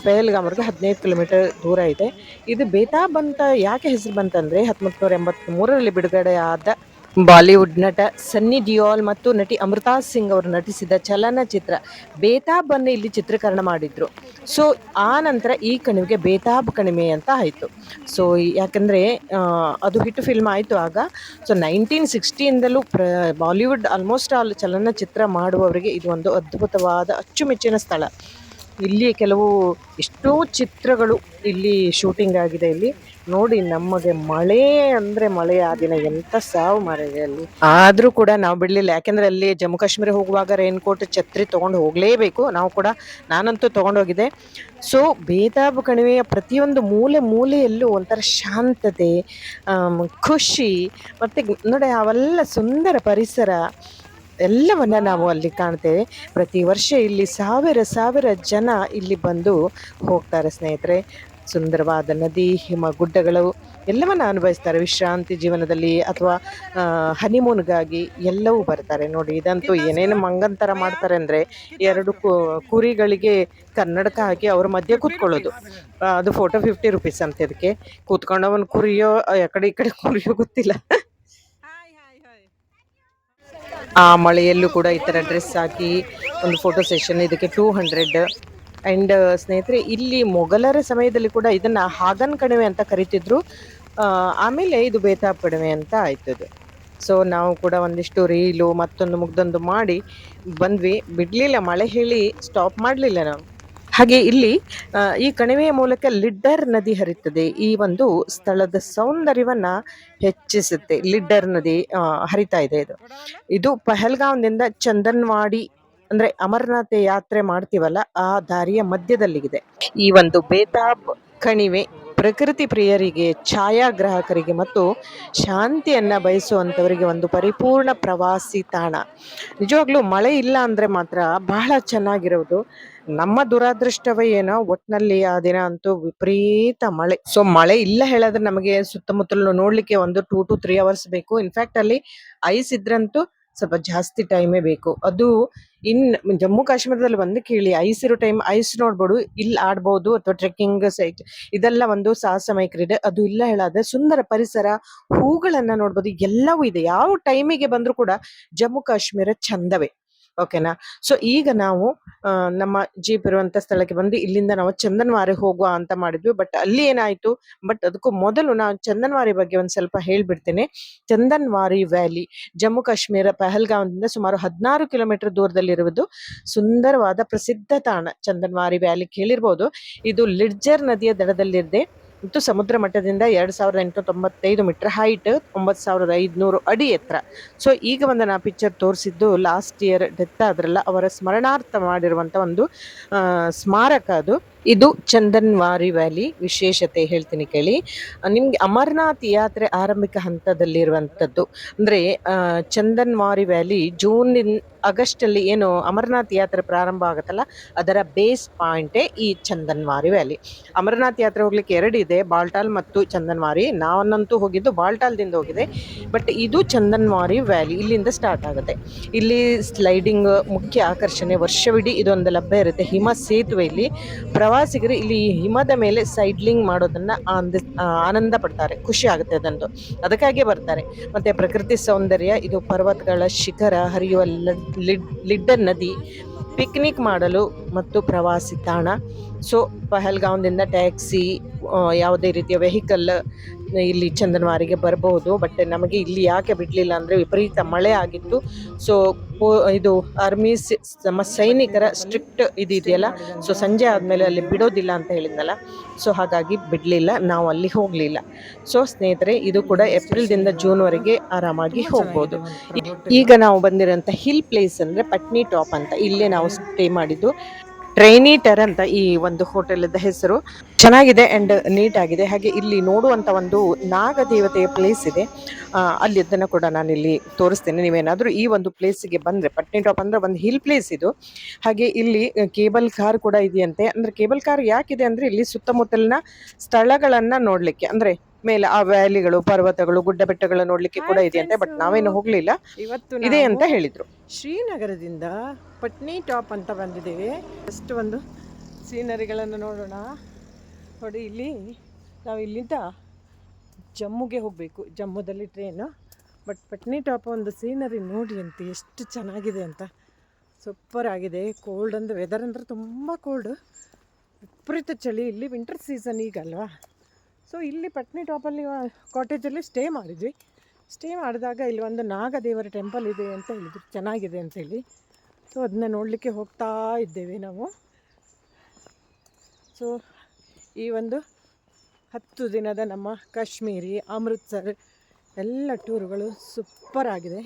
ಪಹಲ್ಗಾಮ್ವರೆಗೆ 15 ಕಿಲೋಮೀಟರ್ ದೂರ ಇದೆ. ಇದು ಬೇತಾಬ್ ಅಂತ ಯಾಕೆ ಹೆಸರು ಬಂತಂದ್ರೆ 1983ರಲ್ಲಿ ಬಿಡುಗಡೆ ಆದ ಬಾಲಿವುಡ್ ನಟ ಸನ್ನಿ ಡಿಯೋಲ್ ಮತ್ತು ನಟಿ ಅಮೃತಾ ಸಿಂಗ್ ಅವರು ನಟಿಸಿದ ಚಲನಚಿತ್ರ ಬೇತಾಬ್ ಅನ್ನು ಇಲ್ಲಿ ಚಿತ್ರೀಕರಣ ಮಾಡಿದ್ರು. ಸೊ ಆ ನಂತರ ಈ ಕಣಿವೆಗೆ ಬೇತಾಬ್ ಕಣಿವೆ ಅಂತ ಆಯಿತು. ಸೊ ಯಾಕಂದ್ರೆ ಅದು ಹಿಟ್ ಫಿಲ್ಮ್ ಆಯಿತು ಆಗ. ಸೊ 1960ಇಂದಲೂ ಬಾಲಿವುಡ್ ಆಲ್ಮೋಸ್ಟ್ ಆಲ್ ಚಲನಚಿತ್ರ ಮಾಡುವವರಿಗೆ ಇದು ಒಂದು ಅದ್ಭುತವಾದ ಅಚ್ಚುಮೆಚ್ಚಿನ ಸ್ಥಳ. ಇಲ್ಲಿ ಕೆಲವು ಎಷ್ಟೋ ಚಿತ್ರಗಳು ಇಲ್ಲಿ ಶೂಟಿಂಗ್ ಆಗಿದೆ. ಇಲ್ಲಿ ನೋಡಿ, ನಮಗೆ ಮಳೆ ಅಂದ್ರೆ ಮಳೆ ಆ ದಿನ ಎಂತ ಸಾವು ಮಾರಿದೆ ಅಲ್ಲಿ. ಆದ್ರೂ ಕೂಡ ನಾವು ಬಿಡ್ಲಿಲ್ಲ, ಯಾಕೆಂದ್ರೆ ಅಲ್ಲಿ ಜಮ್ಮು ಕಾಶ್ಮೀರ ಹೋಗುವಾಗ ರೈನ್ ಕೋಟ್, ಛತ್ರಿ ತಗೊಂಡು ಹೋಗ್ಲೇಬೇಕು. ನಾವು ಕೂಡ, ನಾನಂತೂ ತಗೊಂಡೋಗಿದ್ದೆ. ಸೊ ಬೇತಾಬ್ ಕಣಿವೆಯ ಪ್ರತಿಯೊಂದು ಮೂಲೆ ಮೂಲೆಯಲ್ಲೂ ಒಂಥರ ಶಾಂತತೆ, ಖುಷಿ, ಮತ್ತೆ ನೋಡಿ ಅವೆಲ್ಲ ಸುಂದರ ಪರಿಸರ ಎಲ್ಲವನ್ನ ನಾವು ಅಲ್ಲಿ ಕಾಣ್ತೇವೆ. ಪ್ರತಿ ವರ್ಷ ಇಲ್ಲಿ ಸಾವಿರ ಜನ ಇಲ್ಲಿ ಬಂದು ಹೋಗ್ತಾರೆ ಸ್ನೇಹಿತರೆ. ಸುಂದರವಾದ ನದಿ, ಹಿಮ ಗುಡ್ಡಗಳು ಎಲ್ಲವನ್ನ ಅನುಭವಿಸ್ತಾರೆ ವಿಶ್ರಾಂತಿ ಜೀವನದಲ್ಲಿ, ಅಥವಾ ಹನಿಮೂನ್ಗಾಗಿ ಎಲ್ಲವೂ ಬರ್ತಾರೆ. ನೋಡಿ, ಇದಂತೂ ಏನೇನು ಮಂಗಂತರ ಮಾಡ್ತಾರೆ ಅಂದ್ರೆ, 2 ಕುರಿಗಳಿಗೆ ಕನ್ನಡಕ ಹಾಕಿ ಅವ್ರ ಮಧ್ಯೆ ಕೂತ್ಕೊಳ್ಳೋದು. ಅದು ಫೋಟೋ 50 ರೂಪೀಸ್ ಅಂತ. ಇದಕ್ಕೆ ಕೂತ್ಕೊಂಡವನ್ ಕುರಿಯೋ ಆ ಕಡೆ ಈ ಕಡೆ ಕುರಿಯೋ ಗೊತ್ತಿಲ್ಲ. ಆ ಮಳೆಯಲ್ಲೂ ಕೂಡ ಈ ತರ ಡ್ರೆಸ್ ಹಾಕಿ ಒಂದು ಫೋಟೋ ಸೆಷನ್, ಇದಕ್ಕೆ 200. ಅಂಡ್ ಸ್ನೇಹಿತರೆ, ಇಲ್ಲಿ ಮೊಘಲರ ಸಮಯದಲ್ಲಿ ಕೂಡ ಇದನ್ನ ಹಾಗನ್ ಕಣಿವೆ ಅಂತ ಕರಿತಿದ್ರು. ಆಮೇಲೆ ಇದು ಬೇತಾಬ್ ಕಣಿವೆ ಅಂತ ಆಯ್ತದು. ಸೊ ನಾವು ಕೂಡ ಒಂದಿಷ್ಟು ರೀಲು ಮತ್ತೊಂದು ಮುಗ್ದೊಂದು ಮಾಡಿ ಬಂದ್ವಿ. ಬಿಡ್ಲಿಲ್ಲ, ಮಳೆ ಹೇಳಿ ಸ್ಟಾಪ್ ಮಾಡಲಿಲ್ಲ ನಾವು. ಹಾಗೆ ಇಲ್ಲಿ ಈ ಕಣಿವೆಯ ಮೂಲಕ ಲಿಡ್ಡರ್ ನದಿ ಹರಿಯುತ್ತದೆ. ಈ ಒಂದು ಸ್ಥಳದ ಸೌಂದರ್ಯವನ್ನ ಹೆಚ್ಚಿಸುತ್ತೆ. ಲಿಡ್ಡರ್ ನದಿ ಹರಿತಾ ಇದೆ. ಇದು ಪಹಲ್ಗಾಂವ್ನಿಂದ ಚಂದನ್ವಾಡಿ ಅಂದ್ರೆ ಅಮರನಾಥ ಯಾತ್ರೆ ಮಾಡ್ತೀವಲ್ಲ, ಆ ದಾರಿಯ ಮಧ್ಯದಲ್ಲಿದೆ ಈ ಒಂದು ಬೇತಾಬ್ ಕಣಿವೆ. ಪ್ರಕೃತಿ ಪ್ರಿಯರಿಗೆ, ಛಾಯಾಗ್ರಾಹಕರಿಗೆ ಮತ್ತು ಶಾಂತಿಯನ್ನ ಬಯಸುವಂತವರಿಗೆ ಒಂದು ಪರಿಪೂರ್ಣ ಪ್ರವಾಸಿ ತಾಣ. ನಿಜವಾಗ್ಲೂ ಮಳೆ ಇಲ್ಲ ಅಂದ್ರೆ ಮಾತ್ರ ಬಹಳ ಚೆನ್ನಾಗಿರೋದು. ನಮ್ಮ ದುರಾದೃಷ್ಟವೇ ಏನೋ, ಒಟ್ನಲ್ಲಿ ಆ ದಿನ ಅಂತೂ ವಿಪರೀತ ಮಳೆ. ಸೊ ಮಳೆ ಇಲ್ಲ ಹೇಳಿದ್ರೆ ನಮಗೆ ಸುತ್ತಮುತ್ತಲು ನೋಡ್ಲಿಕ್ಕೆ ಒಂದು 2 to 3 ಅವರ್ಸ್ ಬೇಕು. ಇನ್ಫ್ಯಾಕ್ಟ್ ಅಲ್ಲಿ ಐಸ್ ಇದ್ರಂತೂ ಸ್ವಲ್ಪ ಜಾಸ್ತಿ ಟೈಮೇ ಬೇಕು. ಅದು ಜಮ್ಮು ಕಾಶ್ಮೀರದಲ್ಲಿ ಬಂದು ಕೇಳಿ, ಐಸ್ ಇರೋ ಟೈಮ್ ಐಸ್ ನೋಡ್ಬೋದು, ಇಲ್ಲಿ ಆಡ್ಬೋದು, ಅಥವಾ ಟ್ರೆಕ್ಕಿಂಗ್ ಸೈಟ್ ಇದೆಲ್ಲ ಒಂದು ಸಾಹಸಮಯ ಕ್ರೀಡೆ. ಅದು ಇಲ್ಲ ಹೇಳಾದ್ರೆ ಸುಂದರ ಪರಿಸರ, ಹೂಗಳನ್ನ ನೋಡ್ಬೋದು, ಎಲ್ಲವೂ ಇದೆ. ಯಾವ ಟೈಮಿಗೆ ಬಂದ್ರೂ ಕೂಡ ಜಮ್ಮು ಕಾಶ್ಮೀರ ಚಂದವೇ. ಓಕೆನಾ? ಸೊ ಈಗ ನಾವು ನಮ್ಮ ಜೀಪ್ ಇರುವಂತ ಸ್ಥಳಕ್ಕೆ ಬಂದು ಇಲ್ಲಿಂದ ನಾವು ಚಂದನ್ವಾರಿ ಹೋಗುವ ಅಂತ ಮಾಡಿದ್ವಿ. ಬಟ್ ಅಲ್ಲಿ ಏನಾಯ್ತು, ಬಟ್ ಅದಕ್ಕೂ ಮೊದಲು ನಾನು ಚಂದನ್ವಾರಿ ಬಗ್ಗೆ ಒಂದ್ ಸ್ವಲ್ಪ ಹೇಳ್ಬಿಡ್ತೇನೆ. ಚಂದನ್ವಾರಿ ವ್ಯಾಲಿ ಜಮ್ಮು ಕಾಶ್ಮೀರ ಪಹಲ್ಗಾಂವ್ದಿಂದ ಸುಮಾರು 16 ಕಿಲೋಮೀಟರ್ ದೂರದಲ್ಲಿರುವುದು ಸುಂದರವಾದ ಪ್ರಸಿದ್ಧ ತಾಣ. ಚಂದನ್ವಾರಿ ವ್ಯಾಲಿ ಕೇಳಿರ್ಬೋದು. ಇದು ಲಿಡ್ಜರ್ ನದಿಯ ದಡದಲ್ಲಿದೆ ಮತ್ತು ಸಮುದ್ರ ಮಟ್ಟದಿಂದ 2895 ಮೀಟರ್ ಹೈಟ್, 9500 ಅಡಿ ಎತ್ತರ. ಸೊ ಈಗ ಒಂದು ನಾ ಪಿಕ್ಚರ್ ತೋರಿಸಿದ್ದು ಲಾಸ್ಟ್ ಇಯರ್ ಡೆತ್ ಆದ್ರಲ್ಲ ಅವರ ಸ್ಮರಣಾರ್ಥ ಮಾಡಿರುವಂತ ಒಂದು ಸ್ಮಾರಕ ಅದು. ಇದು ಚಂದನ್ವಾರಿ ವ್ಯಾಲಿ ವಿಶೇಷತೆ ಹೇಳ್ತೀನಿ ಕೇಳಿ. ನಿಮ್ಗೆ ಅಮರನಾಥ್ ಯಾತ್ರೆ ಆರಂಭಿಕ ಹಂತದಲ್ಲಿರುವಂಥದ್ದು. ಅಂದ್ರೆ ಚಂದನ್ವಾರಿ ವ್ಯಾಲಿ ಆಗಸ್ಟ್ ಅಲ್ಲಿ ಏನು ಅಮರನಾಥ್ ಯಾತ್ರೆ ಪ್ರಾರಂಭ ಆಗುತ್ತಲ್ಲ ಅದರ ಬೇಸ್ ಪಾಯಿಂಟೇ ಈ ಚಂದನ್ವಾರಿ ವ್ಯಾಲಿ. ಅಮರನಾಥ್ ಯಾತ್ರೆ ಹೋಗ್ಲಿಕ್ಕೆ 2 ಇದೆ, ಬಾಲ್ಟಾಲ್ ಮತ್ತು ಚಂದನ್ವಾರಿ. ನಾನಂತೂ ಹೋಗಿದ್ದು ಬಾಲ್ಟಾಲ್ದಿಂದ ಹೋಗಿದೆ. ಬಟ್ ಇದು ಚಂದನ್ವಾರಿ ವ್ಯಾಲಿ ಇಲ್ಲಿಂದ ಸ್ಟಾರ್ಟ್ ಆಗುತ್ತೆ. ಇಲ್ಲಿ ಸ್ಲೈಡಿಂಗ್ ಮುಖ್ಯ ಆಕರ್ಷಣೆ. ವರ್ಷವಿಡೀ ಇದೊಂದು ಲಭ್ಯ ಇರುತ್ತೆ. ಹಿಮ ಸೇತುವೆ ಇಲ್ಲಿ ಪ್ರವಾಸಿಗರು ಇಲ್ಲಿ ಹಿಮದ ಮೇಲೆ ಸೈಡ್ಲಿಂಗ್ ಮಾಡೋದನ್ನ ಆನಂದ ಪಡ್ತಾರೆ, ಖುಷಿ ಆಗುತ್ತೆ ಅದಂತೂ, ಅದಕ್ಕಾಗಿ ಬರ್ತಾರೆ. ಮತ್ತೆ ಪ್ರಕೃತಿ ಸೌಂದರ್ಯ, ಇದು ಪರ್ವತಗಳ ಶಿಖರ, ಹರಿಯುವ ಲಿಡ್ಡರ್ ನದಿ, ಪಿಕ್ನಿಕ್ ಮಾಡಲು ಮತ್ತು ಪ್ರವಾಸಿ ತಾಣ. ಸೊ ಪಹಲ್ಗಾಂವ್ದಿಂದ ಟ್ಯಾಕ್ಸಿ, ಯಾವುದೇ ರೀತಿಯ ವೆಹಿಕಲ್ ಇಲ್ಲಿ ಚಂದನ್ವಾರಿಗೆ ಬರಬಹುದು. ಬಟ್ ನಮಗೆ ಇಲ್ಲಿ ಯಾಕೆ ಬಿಡಲಿಲ್ಲ ಅಂದರೆ ವಿಪರೀತ ಮಳೆ ಆಗಿತ್ತು. ಸೊ ಇದು ಆರ್ಮಿ ನಮ್ಮ ಸೈನಿಕರ ಸ್ಟ್ರಿಕ್ಟ್ ಇದೆಯಲ್ಲ, ಸೊ ಸಂಜೆ ಆದಮೇಲೆ ಅಲ್ಲಿ ಬಿಡೋದಿಲ್ಲ ಅಂತ ಹೇಳಿದ್ನಲ್ಲ, ಸೊ ಹಾಗಾಗಿ ಬಿಡಲಿಲ್ಲ, ನಾವು ಅಲ್ಲಿ ಹೋಗಲಿಲ್ಲ. ಸೊ ಸ್ನೇಹಿತರೆ, ಇದು ಕೂಡ ಏಪ್ರಿಲ್ದಿಂದ ಜೂನ್ವರೆಗೆ ಆರಾಮಾಗಿ ಹೋಗ್ಬೋದು. ಈಗ ನಾವು ಬಂದಿರೋಂಥ ಹಿಲ್ ಪ್ಲೇಸ್ ಅಂದರೆ ಪಟ್ನಿ ಟಾಪ್ ಅಂತ. ಇಲ್ಲೇ ನಾವು ಸ್ಟೇ ಮಾಡಿದ್ದು. ಟ್ರೈನಿಟರ್ ಅಂತ ಈ ಒಂದು ಹೋಟೆಲ್ದ ಹೆಸರು. ಚೆನ್ನಾಗಿದೆ ಅಂಡ್ ನೀಟ್ ಆಗಿದೆ. ಹಾಗೆ ಇಲ್ಲಿ ನೋಡುವಂತ ಒಂದು ನಾಗದೇವತೆಯ ಪ್ಲೇಸ್ ಇದೆ, ಅಲ್ಲಿ ಅದನ್ನು ಕೂಡ ನಾನು ಇಲ್ಲಿ ತೋರಿಸ್ತೇನೆ. ನೀವೇನಾದರೂ ಈ ಒಂದು ಪ್ಲೇಸಿಗೆ ಬಂದರೆ, ಪಟ್ನಿ ಟಾಪ್ ಅಂದರೆ ಒಂದು ಹಿಲ್ ಪ್ಲೇಸ್ ಇದು. ಹಾಗೆ ಇಲ್ಲಿ ಕೇಬಲ್ ಕಾರ್ ಕೂಡ ಇದೆಯಂತೆ. ಅಂದರೆ ಕೇಬಲ್ ಕಾರ್ ಯಾಕಿದೆ ಅಂದರೆ ಇಲ್ಲಿ ಸುತ್ತಮುತ್ತಲಿನ ಸ್ಥಳಗಳನ್ನು ನೋಡಲಿಕ್ಕೆ, ಅಂದರೆ ಮೇಲೆ ಆ ವ್ಯಾಲಿಗಳು, ಪರ್ವತಗಳು, ಗುಡ್ಡ ಬೆಟ್ಟಗಳು ನೋಡ್ಲಿಕ್ಕೆ ಕೂಡ ಇದೆಯಂತೆ. ಬಟ್ ನಾವೇನು ಹೋಗ್ಲಿಲ್ಲ, ಇದೆ ಅಂತ ಹೇಳಿದ್ರು. ಶ್ರೀನಗರದಿಂದ ಪಟ್ನಿ ಟಾಪ್ ಅಂತ ಬಂದಿದ್ದೇವೆ. ಜಸ್ಟ್ ಒಂದು ಸೀನರಿಗಳನ್ನು ನೋಡೋಣ. ನೋಡಿ, ಇಲ್ಲಿ ನಾವು ಇಲ್ಲಿಂದ ಜಮ್ಮುಗೆ ಹೋಗಬೇಕು, ಜಮ್ಮುದಲ್ಲಿ ಟ್ರೈನು. ಬಟ್ ಪಟ್ನಿ ಟಾಪ್ ಒಂದು ಸೀನರಿ ನೋಡಿ ಅಂತ ಎಷ್ಟು ಚೆನ್ನಾಗಿದೆ ಅಂತ, ಸೂಪರ್ ಆಗಿದೆ. ಕೋಲ್ಡ್ ಅಂದರೆ ವೆದರ್ ಅಂದರೆ ತುಂಬ ಕೋಲ್ಡ್, ವಿಪರೀತ ಚಳಿ. ಇಲ್ಲಿ ವಿಂಟರ್ ಸೀಸನ್ ಈಗ ಅಲ್ವಾ. ಸೊ ಇಲ್ಲಿ ಪಟ್ನಿ ಟಾಪಲ್ಲಿ ಕಾಟೇಜಲ್ಲಿ ಸ್ಟೇ ಮಾಡಿದ್ವಿ. ಸ್ಟೇ ಮಾಡಿದಾಗ ಇಲ್ಲಿ ಒಂದು ನಾಗದೇವರ ಟೆಂಪಲ್ ಇದೆ ಅಂತ ಹೇಳಿದ್ರು, ಚೆನ್ನಾಗಿದೆ ಅಂತೇಳಿ. ಸೊ ಅದನ್ನ ನೋಡಲಿಕ್ಕೆ ಹೋಗ್ತಾ ಇದ್ದೇವೆ ನಾವು. ಸೊ ಈ ಒಂದು 10 ದಿನದ ನಮ್ಮ ಕಾಶ್ಮೀರಿ, ಅಮೃತ್ಸರ್ ಎಲ್ಲ ಟೂರುಗಳು ಸೂಪರ್ ಆಗಿದೆ.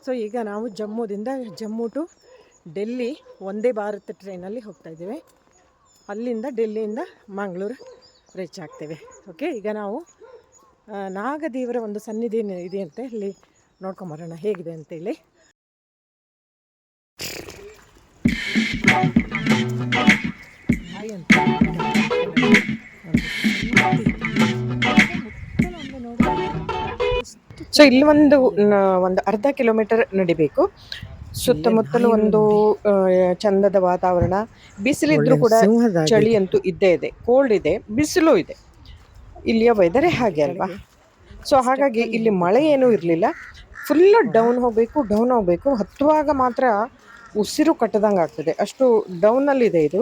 ಸೊ ಈಗ ನಾವು ಜಮ್ಮು ಟು ಡೆಲ್ಲಿ ಒಂದೇ ಭಾರತ್ ಟ್ರೈನಲ್ಲಿ ಹೋಗ್ತಾ ಇದ್ದೇವೆ. ಅಲ್ಲಿಂದ ಡೆಲ್ಲಿಯಿಂದ ಮಂಗಳೂರು ರೀಚ್ ಆಗ್ತೇವೆ. ಓಕೆ, ಈಗ ನಾವು ನಾಗದೇವರ ಒಂದು ಸನ್ನಿಧಿ ಇದೆಯಂತೆ, ಅಲ್ಲಿ ನೋಡ್ಕೊಂಬರೋಣ ಹೇಗಿದೆ ಅಂತೇಳಿ. ಸೊ ಇಲ್ಲಿ ಒಂದು ಅರ್ಧ ಕಿಲೋಮೀಟರ್ ನಡಿಬೇಕು. ಸುತ್ತಮುತ್ತಲು ಒಂದು ಚಂದದ ವಾತಾವರಣ. ಬಿಸಿಲಿದ್ರು ಕೂಡ ಚಳಿ ಅಂತೂ ಇದ್ದೇ ಇದೆ, ಕೋಲ್ಡ್ ಇದೆ, ಬಿಸಿಲು ಇದೆ. ಇಲ್ಲಿಯ ವೆದರೇ ಹಾಗೆ ಅಲ್ವಾ. ಸೊ ಹಾಗಾಗಿ ಇಲ್ಲಿ ಮಳೆ ಏನೂ ಇರಲಿಲ್ಲ. ಫುಲ್ ಡೌನ್ ಹೋಗಬೇಕು. ಹತ್ತುವಾಗ ಮಾತ್ರ ಉಸಿರು ಕಟ್ಟದಂಗೆ ಆಗ್ತದೆ, ಅಷ್ಟು ಡೌನಲ್ಲಿದೆ ಇದು.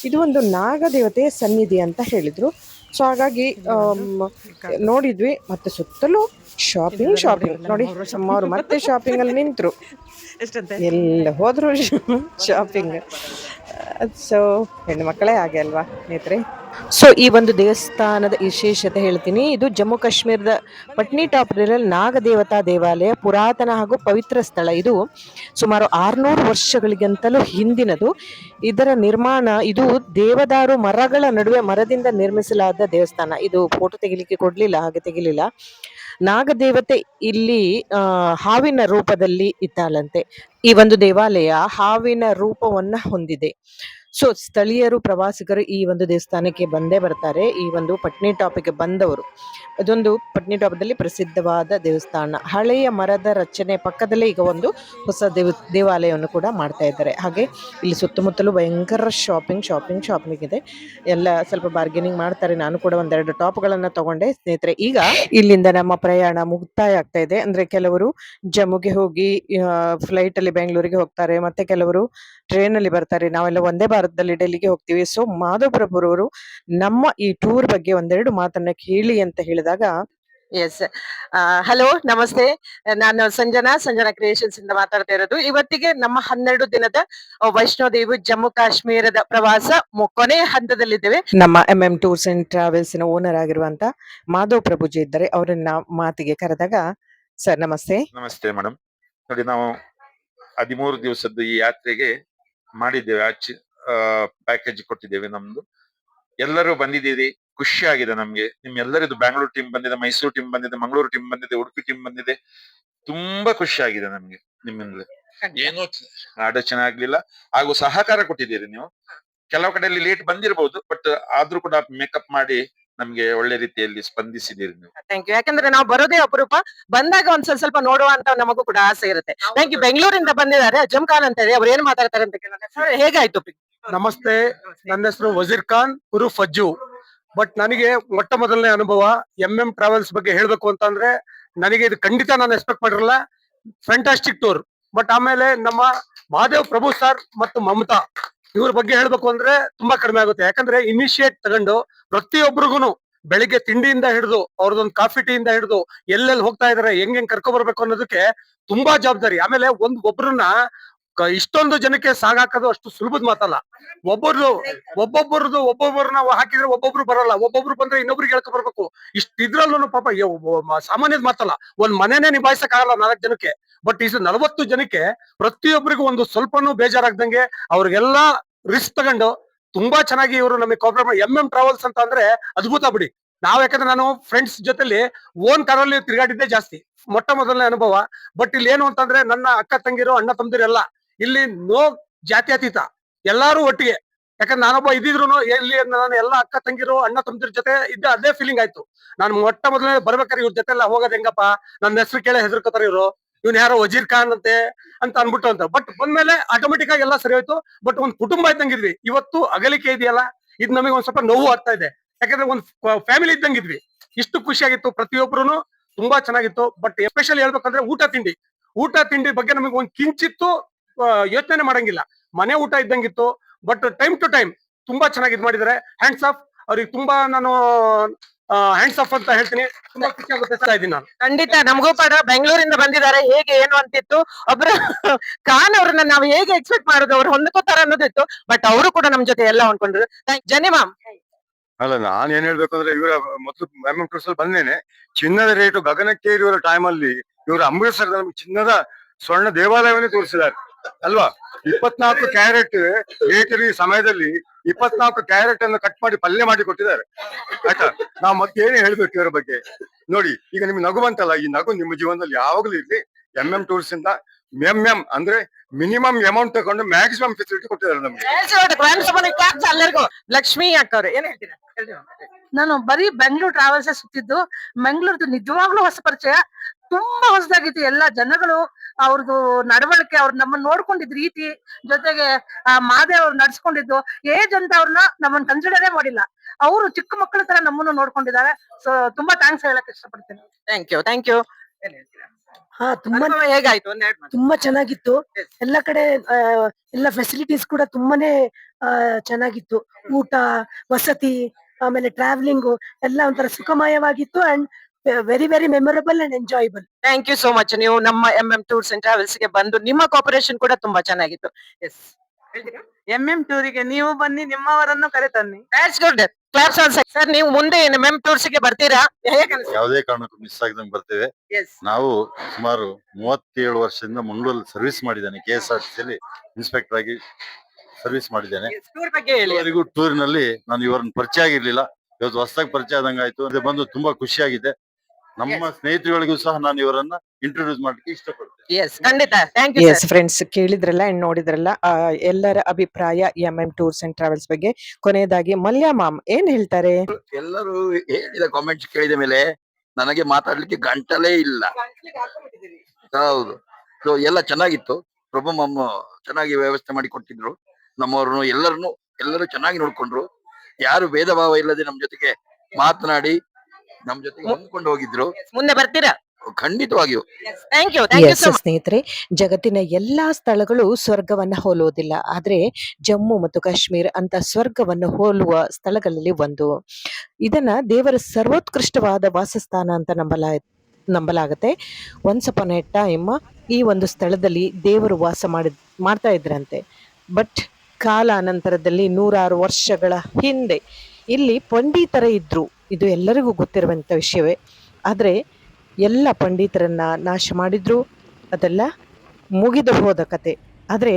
ಇದು ಒಂದು ನಾಗದೇವತೆಯ ಸನ್ನಿಧಿ ಅಂತ ಹೇಳಿದ್ರು. ಸೊ ಹಾಗಾಗಿ ನೋಡಿದ್ವಿ. ಮತ್ತೆ ಸುತ್ತಲೂ ಶಾಪಿಂಗ್ ನೋಡಿ, ಅಮ್ಮವ್ರು ಮತ್ತೆ ಶಾಪಿಂಗ್ ಅಲ್ಲಿ ನಿಂತರು. ಎಲ್ಲ ಹೋದ್ರು ಶಾಪಿಂಗ್. ಸೊ ಹೆಣ್ಣು ಮಕ್ಕಳೇ ಹಾಗೆ ಅಲ್ವಾ ಸ್ನೇಹಿತರೆ. ಸೊ ಈ ಒಂದು ದೇವಸ್ಥಾನದ ವಿಶೇಷತೆ ಹೇಳ್ತೀನಿ. ಇದು ಜಮ್ಮು ಕಾಶ್ಮೀರದ ಪಟ್ನಿ ಟಾಪ್ ನಾಗದೇವತಾ ದೇವಾಲಯ, ಪುರಾತನ ಹಾಗೂ ಪವಿತ್ರ ಸ್ಥಳ. ಇದು ಸುಮಾರು 600 ವರ್ಷಗಳಿಗಿಂತಲೂ ಹಿಂದಿನದು. ಇದರ ನಿರ್ಮಾಣ, ಇದು ದೇವದಾರು ಮರಗಳ ನಡುವೆ ಮರದಿಂದ ನಿರ್ಮಿಸಲಾದ ದೇವಸ್ಥಾನ. ಇದು ಫೋಟೋ ತೆಗಿಲಿಕ್ಕೆ ಕೊಡ್ಲಿಲ್ಲ, ಹಾಗೆ ತೆಗಿಲಿಲ್ಲ. ನಾಗದೇವತೆ ಇಲ್ಲಿ ಹಾವಿನ ರೂಪದಲ್ಲಿ ಇದ್ದಾಳಂತೆ. ಈ ಒಂದು ದೇವಾಲಯ ಹಾವಿನ ರೂಪವನ್ನ ಹೊಂದಿದೆ. ಸೊ ಸ್ಥಳೀಯರು ಪ್ರವಾಸಿಗರು ಈ ಒಂದು ದೇವಸ್ಥಾನಕ್ಕೆ ಬಂದೇ ಬರ್ತಾರೆ. ಈ ಒಂದು ಪಟ್ನಿ ಟಾಪಿಗೆ ಬಂದವರು, ಅದೊಂದು ಪಟ್ನಿ ಟಾಪದಲ್ಲಿ ಪ್ರಸಿದ್ಧವಾದ ದೇವಸ್ಥಾನ. ಹಳೆಯ ಮರದ ರಚನೆ ಪಕ್ಕದಲ್ಲೇ ಈಗ ಒಂದು ಹೊಸ ದೇವಾಲಯವನ್ನು ಕೂಡ ಮಾಡ್ತಾ ಇದ್ದಾರೆ. ಹಾಗೆ ಇಲ್ಲಿ ಸುತ್ತಮುತ್ತಲು ಭಯಂಕರ ಶಾಪಿಂಗ್ ಇದೆ. ಎಲ್ಲ ಸ್ವಲ್ಪ ಬಾರ್ಗೇನಿಂಗ್ ಮಾಡ್ತಾರೆ. ನಾನು ಕೂಡ ಒಂದೆರಡು ಟಾಪ್ಗಳನ್ನು ತಗೊಂಡೆ ಸ್ನೇಹಿತರೆ. ಈಗ ಇಲ್ಲಿಂದ ನಮ್ಮ ಪ್ರಯಾಣ ಮುಕ್ತಾಯ ಆಗ್ತಾ ಇದೆ. ಅಂದ್ರೆ ಕೆಲವರು ಜಮ್ಮುಗೆ ಹೋಗಿ ಫ್ಲೈಟ್ ಅಲ್ಲಿ ಬೆಂಗಳೂರಿಗೆ ಹೋಗ್ತಾರೆ, ಮತ್ತೆ ಕೆಲವರು ಟ್ರೈನ್ ಅಲ್ಲಿ ಬರ್ತಾರೆ. ನಾವೆಲ್ಲ ಒಂದೇ ಭಾರತದಲ್ಲಿ ಡೆಲ್ಲಿಗೆ ಹೋಗ್ತೀವಿ. ಸೊ ಮಾಧವ್ ಪ್ರಭುರವರು ನಮ್ಮ ಈ ಟೂರ್ ಬಗ್ಗೆ ಒಂದೆರಡು ಮಾತನ್ನ ಕೇಳಿ ಅಂತ ಹೇಳಿದಾಗ, ಎಸ್, ಹಲೋ ನಮಸ್ತೆ, ನಾನು ಸಂಜನಾ ಕ್ರಿಯೇಷನ್ಸ್ ಇಂದ ಮಾತಾಡ್ತಾ ಇರೋದು. ಇವತ್ತಿಗೆ ನಮ್ಮ 12 ದಿನದ ವೈಷ್ಣೋದೇವಿ ಜಮ್ಮು ಕಾಶ್ಮೀರದ ಪ್ರವಾಸ ಕೊನೆಯ ಹಂತದಲ್ಲಿದ್ದೇವೆ. ನಮ್ಮ ಟೂರ್ಸ್ ಅಂಡ್ ಟ್ರಾವೆಲ್ಸ್ ನ ಓನರ್ ಆಗಿರುವಂತ ಮಾಧವ್ ಪ್ರಭುಜಿ ಇದ್ದಾರೆ. ಅವರನ್ನ ಮಾತಿಗೆ ಕರೆದಾಗ, ಸರ್ ನಮಸ್ತೆ. ನಮಸ್ತೆ ಮೇಡಮ್. ನೋಡಿ, ನಾವು 13 ದಿವಸದ್ದು ಈ ಯಾತ್ರೆಗೆ ಮಾಡಿದ್ದೇವೆ. ಪ್ಯಾಕೇಜ್ ಕೊಟ್ಟಿದ್ದೇವೆ. ನಮ್ದು ಎಲ್ಲರೂ ಬಂದಿದ್ದೀರಿ, ಖುಷಿ ಆಗಿದೆ ನಮ್ಗೆ. ನಿಮ್ಮೆಲ್ಲರಿದು ಬ್ಯಾಂಗ್ಳೂರ್ ಟೀಮ್ ಬಂದಿದೆ, ಮೈಸೂರು ಟೀಮ್ ಬಂದಿದೆ, ಮಂಗಳೂರು ಟೀಮ್ ಬಂದಿದೆ, ಉಡುಪಿ ಟೀಮ್ ಬಂದಿದೆ. ತುಂಬಾ ಖುಷಿ ಆಗಿದೆ ನಮ್ಗೆ ನಿಮ್ಮಿಂದಲೇ. ಏನೋ ಆಲೋಚನೆ ಆಗ್ಲಿಲ್ಲ, ಹಾಗೂ ಸಹಕಾರ ಕೊಟ್ಟಿದ್ದೀರಿ ನೀವು. ಕೆಲವು ಕಡೆಯಲ್ಲಿ ಲೇಟ್ ಬಂದಿರಬಹುದು, ಬಟ್ ಆದ್ರೂ ಕೂಡ ಮೇಕಪ್ ಮಾಡಿ ನಮ್ಗೆ ಒಳ್ಳೆ ರೀತಿಯಲ್ಲಿ ಸ್ಪಂದಿಸಿದ್ದೀರಿ ನೀವು. Thank you. ಯಾಕಂದ್ರೆ ನಾವು ಬರೋದೇ ಅಪರೂಪ, ಬಂದಾಗ ಒಂದ್ ಸ್ವಲ್ಪ ನೋಡುವ ಅಂತ ನಮಗೂ ಕೂಡ ಆಸೆ ಇರುತ್ತೆ. Thank you. ಬೆಂಗಳೂರಿಂದ ಬಂದಿದ್ದಾರೆ ಅಜಮ್ ಖಾನ್ ಅಂತ ಇದೆ, ಅವ್ರು ಏನ್ ಮಾತಾಡ್ತಾರೆ ಅಂತ ಕೇಳೋಣ. ಸರ್ ಹೇಗಾಯ್ತು? ನಮಸ್ತೆ, ನನ್ನ ಹೆಸರು ವಜೀರ್ ಖಾನ್ ಉರು ಫಜ್ಜು. ಬಟ್ ನನಗೆ ಮೊಟ್ಟ ಮೊದಲನೇ ಅನುಭವ ಟ್ರಾವೆಲ್ಸ್ ಬಗ್ಗೆ ಹೇಳ್ಬೇಕು ಅಂತಂದ್ರೆ, ನನಗೆ ಇದು ಖಂಡಿತ ನಾನು ಎಕ್ಸ್ಪೆಕ್ಟ್ ಮಾಡಿರಲ್ಲ. Fantastic tour. ಬಟ್ ಆಮೇಲೆ ನಮ್ಮ ಮಹಾದೇವ್ ಪ್ರಭು ಸರ್ ಮತ್ತು ಮಮತಾ ಇವ್ರ ಬಗ್ಗೆ ಹೇಳ್ಬೇಕು ಅಂದ್ರೆ ತುಂಬಾ ಕಡಿಮೆ ಆಗುತ್ತೆ. ಯಾಕಂದ್ರೆ ಇನಿಷಿಯೇಟ್ ತಗೊಂಡು ಪ್ರತಿಯೊಬ್ಬರಿಗೂ ಬೆಳಿಗ್ಗೆ ತಿಂಡಿಯಿಂದ ಹಿಡಿದು ಅವ್ರದೊಂದು ಕಾಫಿ ಟೀಯಿಂದ ಹಿಡಿದು ಎಲ್ಲೆಲ್ಲಿ ಹೋಗ್ತಾ ಇದಾರೆ, ಹೆಂಗ್ ಕರ್ಕೊ ಬರ್ಬೇಕು ಅನ್ನೋದಕ್ಕೆ ತುಂಬಾ ಜವಾಬ್ದಾರಿ. ಆಮೇಲೆ ಒಬ್ಬರನ್ನ ಇಷ್ಟೊಂದು ಜನಕ್ಕೆ ಸಾಗಾಕೋದು ಅಷ್ಟು ಸುಲಭದ ಮಾತಲ್ಲ. ಒಬ್ಬೊಬ್ಬರನ್ನ ಹಾಕಿದ್ರೆ ಒಬ್ಬೊಬ್ರು ಬರಲ್ಲ, ಒಬ್ಬೊಬ್ರು ಬಂದ್ರೆ ಇನ್ನೊಬ್ರಿಗೆ ಹೇಳ್ಕೊ ಬರ್ಬೇಕು. ಇದ್ರಲ್ಲೂ ಪಾಪ ಸಾಮಾನ್ಯದ ಮಾತಲ್ಲ, ಒಂದ್ ಮನೆನೇ ನಿಭಾಯಿಸಕ್ ಆಗಲ್ಲ 4 ಜನಕ್ಕೆ. ಬಟ್ ಇದು 40 ಜನಕ್ಕೆ ಪ್ರತಿಯೊಬ್ಬರಿಗೂ ಒಂದು ಸ್ವಲ್ಪನೂ ಬೇಜಾರಾಗ್ದಂಗೆ ಅವ್ರಿಗೆಲ್ಲಾ ರಿಸ್ಕ್ ತಗೊಂಡು ತುಂಬಾ ಚೆನ್ನಾಗಿ ಇವರು ನಮಗೆ ಕೋಆಪರೇಟ್ ಮಾಡಿ. ಟ್ರಾವೆಲ್ಸ್ ಅಂತ ಅಂದ್ರೆ ಅದ್ಭುತ ಬಿಡಿ. ಯಾಕಂದ್ರೆ ನಾನು ಫ್ರೆಂಡ್ಸ್ ಜೊತೆಲಿ ಓನ್ ಕಾರಲ್ಲಿ ತಿರುಗಾಡಿದ್ದೆ ಜಾಸ್ತಿ, ಮೊಟ್ಟ ಮೊದಲನೇ ಅನುಭವ. ಬಟ್ ಇಲ್ಲಿ ಏನು ಅಂತಂದ್ರೆ, ನನ್ನ ಅಕ್ಕ ತಂಗಿರು ಅಣ್ಣ ತಮ್ಮದಿರೆಲ್ಲ ಇಲ್ಲಿ ನೋ ಜಾತ್ಯತೀತ, ಎಲ್ಲಾರು ಒಟ್ಟಿಗೆ. ಯಾಕಂದ್ರೆ ನಾನೊಬ್ಬ ಇದ್ದಿದ್ರು ಇಲ್ಲಿ ನಾನು ಎಲ್ಲ ಅಕ್ಕ ತಂಗಿರು ಅಣ್ಣ ತಮ್ಮದಿರ ಜೊತೆ ಇದ್ದ, ಅದೇ ಫೀಲಿಂಗ್ ಆಯ್ತು. ನಾನು ಮೊಟ್ಟ ಮೊದಲನೇ ಬರ್ಬೇಕಾದ್ರೆ ಇವ್ರ ಜೊತೆ ಎಲ್ಲ ಹೋಗೋದ್ ಹೆಂಗಪ್ಪ, ನನ್ನ ಹೆಸರು ಕೇಳಿ ಹೆದರ್ಕೋತಾರ ಇವ್ರು, ಇವ್ನ ಯಾರೋ ವಜೀರ್ ಖಾನ್ ಅಂತ ಅನ್ಬಿಟ್ಟು ಅಂತ. ಬಟ್ ಬಂದ್ಮೇಲೆ ಆಟೋಮೆಟಿಕ್ ಆಗಿ ಎಲ್ಲ ಸರಿ ಹೋಯ್ತು. ಬಟ್ ಒಂದ್ ಕುಟುಂಬ ಇದ್ದಂಗಿದ್ವಿ. ಇವತ್ತು ಅಗಲಿಕೆ ಇದೆಯಲ್ಲ, ಇದು ನಮಗೆ ಒಂದ್ ಸ್ವಲ್ಪ ನೋವು ಆಗ್ತಾ ಇದೆ. ಯಾಕಂದ್ರೆ ಒಂದ್ ಫ್ಯಾಮಿಲಿ ಇದ್ದಂಗಿದ್ವಿ. ಇಷ್ಟು ಖುಷಿಯಾಗಿತ್ತು, ಪ್ರತಿಯೊಬ್ರು ತುಂಬಾ ಚೆನ್ನಾಗಿತ್ತು. ಬಟ್ ಎಸ್ಪೆಷಲಿ ಹೇಳ್ಬೇಕಂದ್ರೆ ಊಟ ತಿಂಡಿ ಬಗ್ಗೆ ನಮಗೆ ಒಂದ್ ಕಿಂಚಿತ್ತು ಯೋಚನೆ ಮಾಡಂಗಿಲ್ಲ. ಮನೆ ಊಟ ಇದ್ದಂಗಿತ್ತು. ಬಟ್ ಟೈಮ್ ಟು ಟೈಮ್ ತುಂಬಾ ಚೆನ್ನಾಗಿ ಇದ್ ಮಾಡಿದ್ದಾರೆ. ಹ್ಯಾಂಡ್ಸ್ ಆಫ್ ಅವ್ರಿಗೆ ತುಂಬಾ ನಾನು ಹ್ಯಾಂಡ್ಸ್ ಆಫ್ ಅಂತ ಹೇಳ್ತೀನಿ. ತುಂಬಾ ಖುಷಿ ಆಗುತ್ತೆ ಇದೀನಿ ನಾನು. ಖಂಡಿತ ನಮಗೂ ಕೂಡ ಬೆಂಗಳೂರಿಂದ ಬಂದಿದ್ದಾರೆ, ಹೇಗೆ ಏನು ಅಂತಿತ್ತು. ಒಬ್ರು ಖಾನ್ ಅವ್ರನ್ನ ನಾವು ಹೇಗೆ ಎಕ್ಸ್ಪೆಕ್ಟ್ ಮಾಡೋದು, ಅವ್ರು ಹೊಂದ್ಕೋತಾರ ಅನ್ನೋದಿತ್ತು. ಬಟ್ ಅವರು ಕೂಡ ನಮ್ ಜೊತೆ ಎಲ್ಲ ಹೊಂದ್ಕೊಂಡ್ರು. ಜನಿ ಮ್ಯಾಮ್. ಅಲ್ಲ, ನಾನ್ ಏನ್ ಹೇಳ್ಬೇಕಂದ್ರೆ, ಇವರ ಮೊದಲು ಟೂರ್ಸ್ ಬಂದೇನೆ. ಚಿನ್ನದ ರೇಟು ಗಗನಕ್ಕೆ ಇರುವ ಟೈಮ್ ಅಲ್ಲಿ ಇವರು ಅಮೃತಸರದ ನಮ್ಗೆ ಚಿನ್ನದ ಸ್ವರ್ಣ ದೇವಾಲಯವನ್ನೇ ತೋರಿಸಿದ್ದಾರೆ ಅಲ್ವಾ. 24 ಕ್ಯಾರೆಟ್ ರೇಟರಿ ಸಮಯದಲ್ಲಿ 24 ಕ್ಯಾರೆಟ್ ಅನ್ನು ಕಟ್ ಮಾಡಿ ಪಲ್ಯ ಮಾಡಿ ಕೊಟ್ಟಿದ್ದಾರೆ. ಆಯ್ತಾ, ನಾವ್ ಮತ್ತೇನೇ ಹೇಳ್ಬೇಕು ಇವರ ಬಗ್ಗೆ. ನೋಡಿ, ಈಗ ನಿಮ್ಗೆ ನಗು ಬಂತಲ್ಲ, ಈ ನಗು ನಿಮ್ಮ ಜೀವನದಲ್ಲಿ ಯಾವಾಗ್ಲೂ ಇರ್ಲಿ. ಟೂರ್ಸ್ ಇಂದ ಅಂದ್ರೆ ಮಿನಿಮಮ್ ಅಮೌಂಟ್ ತಗೊಂಡು ಮ್ಯಾಕ್ಸಿಮಮ್ ಫೆಸಿಲಿಟಿ ಕೊಟ್ಟಿದ್ದಾರೆ ನಮ್ಗೆ. ಲಕ್ಷ್ಮಿ ಅಕ್ಕವ್ರು ಏನ್ ಹೇಳ್ತೀರಾ? ನಾನು ಬರೀ ಬೆಂಗಳೂರು ಟ್ರಾವೆಲ್ಸ್ ಸುತ್ತಿದ್ದು. ಬೆಂಗಳೂರು ನಿಜವಾಗ್ಲೂ ಹೊಸ ಪರಿಚಯ, ತುಂಬಾ ಹೊಸದಾಗಿತ್ತು. ಎಲ್ಲಾ ಜನಗಳು, ಅವ್ರದ್ದು ನಡವಳಿಕೆ, ಅವ್ರು ನಮ್ಮನ್ನ ನೋಡ್ಕೊಂಡಿದ್ ರೀತಿ, ಜೊತೆಗೆ ಮಾದೇವ್ ಅವ್ರು ನಡ್ಸ್ಕೊಂಡಿದ್ದು, ಏಜ್ ಅಂತ ಅವ್ರನ್ನ ನಮ್ಮನ್ನ ಕನ್ಸಿಡರೇ ಮಾಡಿಲ್ಲ. ಅವರು ಚಿಕ್ಕ ಮಕ್ಕಳ ತರ ನಮ್ಮನ್ನು ನೋಡ್ಕೊಂಡಿದ್ದಾರೆ. ಸೊ ತುಂಬಾ ಥ್ಯಾಂಕ್ಸ್ ಹೇಳಕ್ ಇಷ್ಟಪಡ್ತೀನಿ. Thank you. ಹಾ, ತುಂಬಾ ಹೇಗಾಯ್ತು? ತುಂಬಾ ಚೆನ್ನಾಗಿತ್ತು. ಎಲ್ಲ ಕಡೆ ಎಲ್ಲ ಫೆಸಿಲಿಟೀಸ್ ಕೂಡ ತುಂಬಾನೇ ಚೆನ್ನಾಗಿತ್ತು. ಊಟ, ವಸತಿ, ಆಮೇಲೆ ಟ್ರಾವೆಲಿಂಗು ಎಲ್ಲ ಒಂಥರ ಸುಖಮಯವಾಗಿತ್ತು. And very very memorable and enjoyable. Thank you so much. ನೀವು ನಮ್ಮ ಟೂರ್ಸ್ ಅಂಡ್ ಟ್ರಾವೆಲ್ಸ್ ಗೆ ಬಂದು ನಿಮ್ಮ ಕೋಪರೇಷನ್ ಕೂಡ ತುಂಬಾ ಚೆನ್ನಾಗಿತ್ತು. ಎಸ್, ಟೂರಿಗೆ ನೀವು ಬನ್ನಿ, ನಿಮ್ಮವರನ್ನು ಕರೆ ತನ್ನಿ. That's good. Claps on sir. ನೀವು ಮುಂದೆ ಟೂರ್ಸ್ ಗೆ ಬರ್ತೀರಾ? ಯಾವುದೇ ಕಾರಣಕ್ಕೂ ಮಿಸ್ ಆಗದಂಗೆ ಬರ್ತೇವೆ. ನಾವು ಸುಮಾರು 37 ವರ್ಷದಿಂದ ಮಂಗಳೂರಲ್ಲಿ ಸರ್ವಿಸ್ ಮಾಡಿದ್ದೇನೆ. KSRTC ಇನ್ಸ್ಪೆಕ್ಟರ್ ಆಗಿ ಸರ್ವಿಸ್ ಮಾಡಿದ್ದೇನೆ. ಟೂರಿನಲ್ಲಿ ನಾನು ಇವರನ್ನು ಪರಿಚಯ ಆಗಿರ್ಲಿಲ್ಲ. ಇವತ್ತು ಹೊಸದಾಗಿ ಪರಿಚಯ ಆದಂಗೆ ಆಯ್ತು. ಅದೇ ಬಂದು ತುಂಬಾ ಖುಷಿಯಾಗಿದೆ. ನಮ್ಮ ಸ್ನೇಹಿತರುಗಳಿಗೂ ಸಹ ನಾನು ಇವರನ್ನ ಇಂಟ್ರೊಡ್ಯೂಸ್ ಮಾಡ್ಲಿಕ್ಕೆ ಇಷ್ಟಪಡ್ತೇನೆ. ಎಸ್ ಖಂಡಿತ ಥ್ಯಾಂಕ್ ಯು ಎಸ್ ಫ್ರೆಂಡ್ಸ್, ಕೇಳಿದ್ರಲ್ಲ and ನೋಡಿದ್ರಲ್ಲ ಎಲ್ಲರ ಅಭಿಪ್ರಾಯ ಟೂರ್ಸ್ ಅಂಡ್ ಟ್ರಾವೆಲ್ಸ್ ಬಗ್ಗೆ. ಕೊನೆಯದಾಗಿ ಮಲ್ಯ ಮಾಮ್ ಏನ್ ಹೇಳ್ತಾರೆ? ಎಲ್ಲರೂ ಹೇಳಿದ ಕಾಮೆಂಟ್ಸ್ ಕೇಳಿದ ಮೇಲೆ ನನಗೆ ಮಾತಾಡ್ಲಿಕ್ಕೆ ಗಂಟಲೇ ಇಲ್ಲ. ಹೌದು. ಸೊ ಎಲ್ಲ ಚೆನ್ನಾಗಿತ್ತು. ಪ್ರಭು ಮಮ್ಮ ಚೆನ್ನಾಗಿ ವ್ಯವಸ್ಥೆ ಮಾಡಿ ಕೊಟ್ಟಿದ್ರು. ನಮ್ಮವ್ರನ್ನು ಎಲ್ಲರೂ ಚೆನ್ನಾಗಿ ನೋಡ್ಕೊಂಡ್ರು. ಯಾರು ಭೇದ ಭಾವ ಇಲ್ಲದೆ ನಮ್ ಜೊತೆಗೆ ಮಾತನಾಡಿ ನಮ್ ಜೊತೆಗೆ ಹೊಂದ್ಕೊಂಡು ಹೋಗಿದ್ರು. ಮುಂದೆ ಬರ್ತೀರಾ? ಖಂಡಿತವಾಗಿಯೂ. ಥ್ಯಾಂಕ್ ಯು ಎಸ್ ಸ್ನೇಹಿತರೆ, ಜಗತ್ತಿನ ಎಲ್ಲಾ ಸ್ಥಳಗಳು ಸ್ವರ್ಗವನ್ನ ಹೋಲುವುದಿಲ್ಲ, ಆದ್ರೆ ಜಮ್ಮು ಮತ್ತು ಕಾಶ್ಮೀರ ಅಂತ ಸ್ವರ್ಗವನ್ನು ಹೋಲುವ ಸ್ಥಳಗಳಲ್ಲಿ ಒಂದು. ಇದನ್ನ ದೇವರ ಸರ್ವೋತ್ಕೃಷ್ಟವಾದ ವಾಸಸ್ಥಾನ ಅಂತ ನಂಬಲಾಗತ್ತೆ. ಒನ್ಸ್ ಅಪಾನ್ ಎ ಟೈಮ್ ಈ ಒಂದು ಸ್ಥಳದಲ್ಲಿ ದೇವರು ಮಾಡ್ತಾ ಇದ್ರಂತೆ. ಬಟ್ ಕಾಲಾನಂತರದಲ್ಲಿ 100 ವರ್ಷಗಳ ಹಿಂದೆ ಇಲ್ಲಿ ಪಂಡಿತರ ಇದ್ರು. ಇದು ಎಲ್ಲರಿಗೂ ಗೊತ್ತಿರುವಂತ ವಿಷಯವೇ. ಆದ್ರೆ ಎಲ್ಲ ಪಂಡಿತರನ್ನ ನಾಶ ಮಾಡಿದ್ರು. ಅದೆಲ್ಲ ಮುಗಿದು ಹೋದ ಕತೆ. ಆದ್ರೆ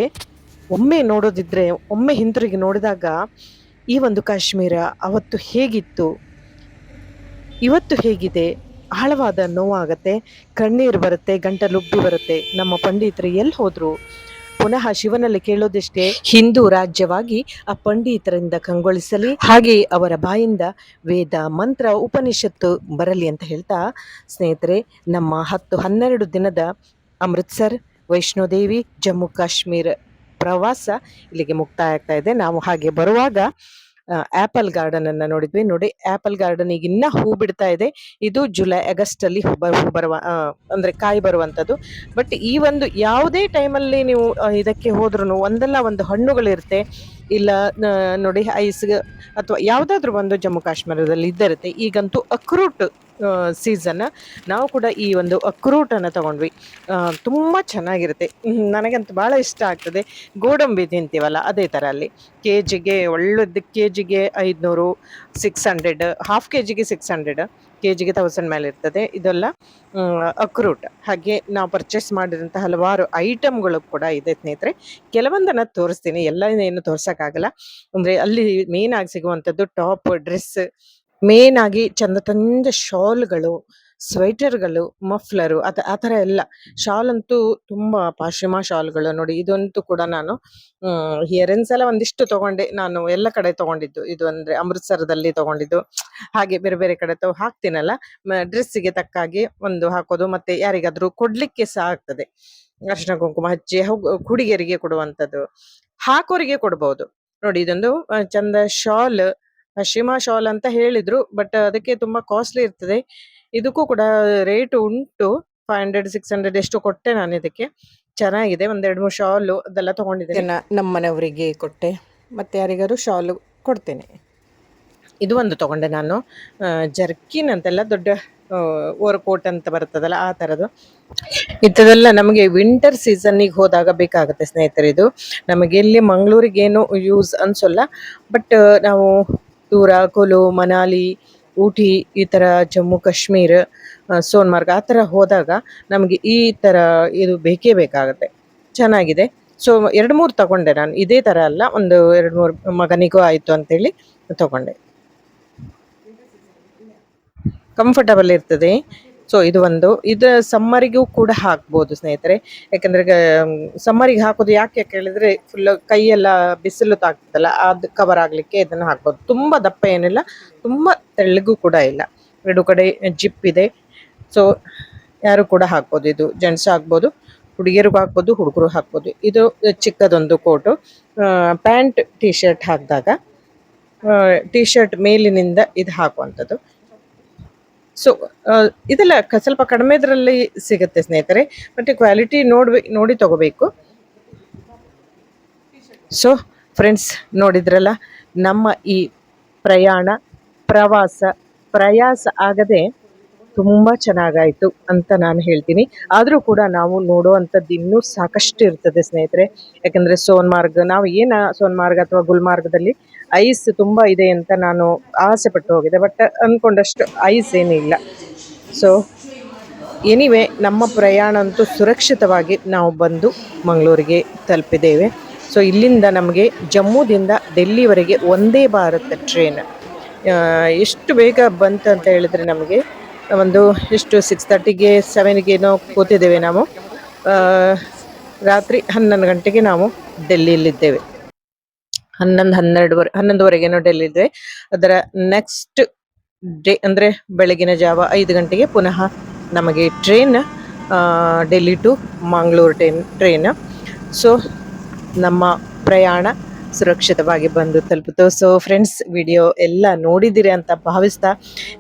ಒಮ್ಮೆ ಹಿಂತಿರುಗಿ ನೋಡಿದಾಗ ಈ ಒಂದು ಕಾಶ್ಮೀರ ಅವತ್ತು ಹೇಗಿತ್ತು, ಇವತ್ತು ಹೇಗಿದೆ, ಆಳವಾದ ನೋವಾಗತ್ತೆ, ಕಣ್ಣೀರು ಬರುತ್ತೆ, ಗಂಟಲುಬ್ಬಿ ಬರುತ್ತೆ. ನಮ್ಮ ಪಂಡಿತರು ಎಲ್ಲಿ ಹೋದ್ರು? ಪುನಃ ಶಿವನಲ್ಲಿ ಕೇಳೋದಿಷ್ಟೇ, ಹಿಂದೂ ರಾಜ್ಯವಾಗಿ ಆ ಪಂಡಿತರಿಂದ ಕಂಗೊಳಿಸಲಿ, ಹಾಗೆ ಅವರ ಬಾಯಿಂದ ವೇದ ಮಂತ್ರ ಉಪನಿಷತ್ತು ಬರಲಿ ಅಂತ ಹೇಳ್ತಾ, ಸ್ನೇಹಿತರೆ, ನಮ್ಮ 10-12 ದಿನದ ಅಮೃತ್ಸರ್, ವೈಷ್ಣೋದೇವಿ, ಜಮ್ಮು ಕಾಶ್ಮೀರ ಪ್ರವಾಸ ಇಲ್ಲಿಗೆ ಮುಕ್ತಾಯ ಆಗ್ತಾ ಇದೆ. ನಾವು ಹಾಗೆ ಬರುವಾಗ ಆಪಲ್ ಗಾರ್ಡನ್ ಅನ್ನ ನೋಡಿದ್ವಿ. ನೋಡಿ, ಆಪಲ್ ಗಾರ್ಡನ್ ಈಗ ಇನ್ನ ಹೂ ಬಿಡ್ತಾ ಇದೆ. ಇದು ಜುಲೈ ಆಗಸ್ಟ್ ಅಲ್ಲಿ ಹೂ ಬರುವ ಅಂದ್ರೆ ಕಾಯಿ ಬರುವಂತದ್ದು. ಬಟ್ ಈ ಒಂದು ಯಾವುದೇ ಟೈಮಲ್ಲಿ ನೀವು ಇದಕ್ಕೆ ಹೋದ್ರೂ ಒಂದಲ್ಲ ಒಂದು ಹಣ್ಣುಗಳಿರುತ್ತೆ. ಇಲ್ಲ ನೋಡಿ, ಐಸ್ ಅಥವಾ ಯಾವ್ದಾದ್ರು ಒಂದು ಜಮ್ಮು ಕಾಶ್ಮೀರದಲ್ಲಿ ಇದ್ದಿರುತ್ತೆ. ಈಗಂತೂ ಅಕ್ರೂಟ್ ಸೀಸನ್. ನಾವು ಕೂಡ ಈ ಒಂದು ಅಕ್ರೂಟ್ ಅನ್ನ ತಗೊಂಡ್ವಿ. ತುಂಬಾ ಚೆನ್ನಾಗಿರುತ್ತೆ. ನನಗಂತೂ ಬಹಳ ಇಷ್ಟ ಆಗ್ತದೆ. ಗೋಡಂಬಿ ತಿಂತೀವಲ್ಲ, ಅದೇ ತರ ಅಲ್ಲಿ ಕೆಜಿಗೆ ಒಳ್ಳೆದು. ಕೆಜಿಗೆ 500, 600, ಹಾಫ್ ಕೆಜಿಗೆ 600, ಕೆಜಿಗೆ 1000 ಮೇಲೆ ಇರ್ತದೆ. ಇದೆಲ್ಲ ಅಕ್ರೂಟ್. ಹಾಗೆ ನಾವು ಪರ್ಚೇಸ್ ಮಾಡಿದಂಥ ಹಲವಾರು ಐಟಮ್ಗಳು ಕೂಡ ಇದೆ ಸ್ನೇಹಿತರೆ. ಕೆಲವೊಂದನ್ನ ತೋರಿಸ್ತೀನಿ, ಎಲ್ಲ ಏನು ತೋರ್ಸಕ್ಕಾಗಲ್ಲ. ಅಂದ್ರೆ ಅಲ್ಲಿ ಮೇನ್ ಆಗಿ ಸಿಗುವಂಥದ್ದು ಟಾಪ್, ಡ್ರೆಸ್, ಮೇನ್ ಆಗಿ ಚಂದ ಶಾಲ್ಗಳು, ಸ್ವೆಟರ್ಗಳು, ಮಫ್ಲರು, ಆ ಥರ ಎಲ್ಲ. ಶಾಲ್ ಅಂತೂ ತುಂಬಾ ಪಾಶ್ಚಿಮ ಶಾಲ್ಗಳು ನೋಡಿ. ಇದಂತೂ ಕೂಡ ನಾನು ಹಿಯರಿಂಗ್ಸ್ ಎಲ್ಲ ಒಂದಿಷ್ಟು ತಗೊಂಡೆ. ನಾನು ಎಲ್ಲ ಕಡೆ ತಗೊಂಡಿದ್ದು ಇದು, ಅಂದ್ರೆ ಅಮೃತ್ಸರದಲ್ಲಿ ತಗೊಂಡಿದ್ದು. ಹಾಗೆ ಬೇರೆ ಬೇರೆ ಕಡೆ ಹಾಕ್ತೀನಲ್ಲ, ಡ್ರೆಸ್ಸಿಗೆ ತಕ್ಕಾಗಿ ಒಂದು ಹಾಕೋದು, ಮತ್ತೆ ಯಾರಿಗಾದ್ರೂ ಕೊಡ್ಲಿಕ್ಕೆ ಸಹ ಆಗ್ತದೆ. ಅರ್ಶಿನ ಕುಂಕುಮ ಹಚ್ಚಿ ಹುಡುಗಿಯರಿಗೆ ಕೊಡುವಂಥದ್ದು, ಹಾಕೋರಿಗೆ ಕೊಡ್ಬೋದು. ನೋಡಿ, ಇದೊಂದು ಚಂದ ಶಾಲ್, ಪಶ್ಚಿಮ ಶಾಲ್ ಅಂತ ಹೇಳಿದ್ರು. ಬಟ್ ಅದಕ್ಕೆ ತುಂಬಾ ಕಾಸ್ಟ್ಲಿ ಇರ್ತದೆ. ಇದಕ್ಕೂ ಕೂಡ ರೇಟ್ ಉಂಟು. 500, 600 ಎಷ್ಟು ಕೊಟ್ಟೆ ನಾನು ಇದಕ್ಕೆ. ಚೆನ್ನಾಗಿದೆ. 1-2-3 ಶಾಲು ಅದೆಲ್ಲ ತಗೊಂಡಿದ್ದೇನೆ. ನಮ್ಮ ಮನೆಯವರಿಗೆ ಕೊಟ್ಟೆ, ಮತ್ತೆ ಯಾರಿಗಾರು ಶಾಲು ಕೊಡ್ತೇನೆ. ಇದು ಒಂದು ತಗೊಂಡೆ ನಾನು. ಜರ್ಕಿನ್ ಅಂತೆಲ್ಲ ದೊಡ್ಡ ಓವರ್ ಕೋಟ್ ಅಂತ ಬರ್ತದಲ್ಲ, ಆ ಥರದ್ದು. ಇಂಥದೆಲ್ಲ ನಮಗೆ ವಿಂಟರ್ ಸೀಸನ್ನಿಗೆ ಹೋದಾಗ ಬೇಕಾಗುತ್ತೆ ಸ್ನೇಹಿತರೆ. ಇದು ನಮಗೆ ಇಲ್ಲಿ ಮಂಗಳೂರಿಗೇನು ಯೂಸ್ ಅನ್ಸೋಲ್ಲ. ಬಟ್ ನಾವು ದೂರ ಕುಲು, ಮನಾಲಿ, ಊಟಿ, ಈ ಥರ ಜಮ್ಮು ಕಾಶ್ಮೀರ, ಸೋನ್ಮಾರ್ಗ್ ಆ ಥರ ಹೋದಾಗ ನಮಗೆ ಈ ಥರ ಇದು ಬೇಕೇ ಬೇಕಾಗುತ್ತೆ. ಚೆನ್ನಾಗಿದೆ. ಸೊ 2-3 ತಗೊಂಡೆ ನಾನು. ಇದೇ ಥರ ಅಲ್ಲ, ಒಂದು 2-3 ಮಗನಿಗೂ ಆಯಿತು ಅಂತೇಳಿ ತಗೊಂಡೆ. ಕಂಫರ್ಟಬಲ್ ಇರ್ತದೆ. ಸೊ ಇದು ಸಮ್ಮರಿಗೂ ಕೂಡ ಹಾಕ್ಬೋದು ಸ್ನೇಹಿತರೆ. ಯಾಕಂದ್ರೆ ಸಮ್ಮರಿಗೆ ಹಾಕೋದು ಯಾಕೆ ಕೇಳಿದ್ರೆ, ಫುಲ್ ಕೈಯೆಲ್ಲ ಬಿಸಿಲು ತಾಗ್ತದಲ್ಲ, ಅದು ಕವರ್ ಆಗ್ಲಿಕ್ಕೆ ಇದನ್ನ ಹಾಕ್ಬೋದು. ತುಂಬಾ ದಪ್ಪ ಏನಿಲ್ಲ, ತುಂಬಾ ತೆಳ್ಳಗೂ ಕೂಡ ಇಲ್ಲ. 2 ಕಡೆ ಜಿಪ್ ಇದೆ. ಸೊ ಯಾರು ಕೂಡ ಹಾಕ್ಬೋದು. ಇದು ಜೆಂಟ್ಸ್ ಹಾಕ್ಬೋದು, ಹುಡುಗಿಯರಿಗೂ ಹಾಕ್ಬೋದು, ಹುಡುಗರು ಹಾಕ್ಬೋದು. ಇದು ಚಿಕ್ಕದೊಂದು ಕೋಟು. ಪ್ಯಾಂಟ್, ಟಿ ಶರ್ಟ್ ಹಾಕಿದಾಗ ಟಿ ಶರ್ಟ್ ಮೇಲಿನಿಂದ ಇದು ಹಾಕುವಂಥದ್ದು. ಸೊ ಇದೆಲ್ಲ ಸ್ವಲ್ಪ ಕಡಿಮೆದ್ರಲ್ಲಿ ಸಿಗುತ್ತೆ ಸ್ನೇಹಿತರೆ. ಮತ್ತೆ ಕ್ವಾಲಿಟಿ ನೋಡಿ ತಗೋಬೇಕು. ಸೊ ಫ್ರೆಂಡ್ಸ್, ನೋಡಿದ್ರಲ್ಲ, ನಮ್ಮ ಈ ಪ್ರಯಾಸ ಆಗದೆ ತುಂಬಾ ಚೆನ್ನಾಗಾಯ್ತು ಅಂತ ನಾನು ಹೇಳ್ತೀನಿ. ಆದ್ರೂ ಕೂಡ ನಾವು ನೋಡುವಂಥದ್ದು ಇನ್ನೂ ಸಾಕಷ್ಟು ಇರ್ತದೆ ಸ್ನೇಹಿತರೆ. ಯಾಕಂದ್ರೆ ಸೋನ್ಮಾರ್ಗ್ ಅಥವಾ ಗುಲ್ಮಾರ್ಗದಲ್ಲಿ ಐಸ್ ತುಂಬಾ ಇದೆ ಅಂತ ನಾನು ಆಸೆ ಪಟ್ಟು ಹೋಗಿದೆ. ಬಟ್ ಅನ್ಕೊಂಡಷ್ಟು ಐಸ್ ಏನಿಲ್ಲ. ಸೊ ಎನಿವೆ, ನಮ್ಮ ಪ್ರಯಾಣ ಅಂತೂ ಸುರಕ್ಷಿತವಾಗಿ ನಾವು ಬಂದು ಮಂಗಳೂರಿಗೆ ತಲುಪಿದ್ದೇವೆ. ಸೊ ಇಲ್ಲಿಂದ ನಮಗೆ ಜಮ್ಮುದಿಂದ ಡೆಲ್ಲಿವರೆಗೆ ಒಂದೇ ಭಾರತ್ ಟ್ರೈನ್ ಎಷ್ಟು ಬೇಗ ಬಂತು ಅಂತ ಹೇಳಿದ್ರೆ, ನಮಗೆ ಒಂದು ಎಷ್ಟು 6:30ಗೆ 7ಗೆ ಕೂತಿದ್ದೇವೆ ನಾವು. ಆ, ರಾತ್ರಿ 11 ಗಂಟೆಗೆ ನಾವು ಡೆಲ್ಲಿಯಲ್ಲಿದ್ದೇವೆ. 11:12ವರೆಗೇನೋ ಡೆಲ್ಲಿದೆ. ಅದರ ನೆಕ್ಸ್ಟ್ ಡೇ ಅಂದ್ರೆ ಬೆಳಗಿನ ಜಾವ 5 ಗಂಟೆಗೆ ಪುನಃ ನಮಗೆ train, Delhi to Mangaluru train. So ನಮ್ಮ ಪ್ರಯಾಣ ಸುರಕ್ಷಿತವಾಗಿ ಬಂದು ತಲುಪಿತು. ಸೊ ಫ್ರೆಂಡ್ಸ್, ವಿಡಿಯೋ ಎಲ್ಲ ನೋಡಿದಿರಿ ಅಂತ ಭಾವಿಸ್ತಾ,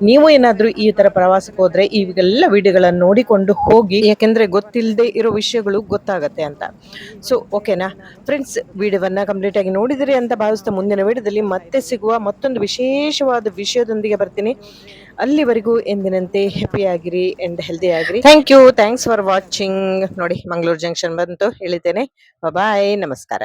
ನೀವು ಏನಾದರೂ ಈ ತರ ಪ್ರವಾಸಕ್ಕೆ ಹೋದ್ರೆ ಇವೆಲ್ಲ ವಿಡಿಯೋಗಳನ್ನು ನೋಡಿಕೊಂಡು ಹೋಗಿ, ಯಾಕೆಂದ್ರೆ ಗೊತ್ತಿಲ್ಲದೆ ಇರೋ ವಿಷಯಗಳು ಗೊತ್ತಾಗತ್ತೆ ಅಂತ. ಸೊ ಓಕೆನಾ ಫ್ರೆಂಡ್ಸ್, ವಿಡಿಯೋವನ್ನ ಕಂಪ್ಲೀಟ್ ಆಗಿ ನೋಡಿದಿರಿ ಅಂತ ಭಾವಿಸ್ತಾ, ಮುಂದಿನ ವಿಡಿಯೋದಲ್ಲಿ ಮತ್ತೆ ಸಿಗುವ ಮತ್ತೊಂದು ವಿಶೇಷವಾದ ವಿಷಯದೊಂದಿಗೆ ಬರ್ತೀನಿ. ಅಲ್ಲಿವರೆಗೂ ಎಂದಿನಂತೆ ಹ್ಯಾಪಿ ಆಗಿರಿ ಅಂಡ್ ಹೆಲ್ದಿ ಆಗಿರಿ. Thank you, thanks for watching. ನೋಡಿ, ಮಂಗಳೂರು ಜಂಕ್ಷನ್ ಬಂತು ಹೇಳಿದ್ದೇನೆ. ಬಾಯ್, ನಮಸ್ಕಾರ.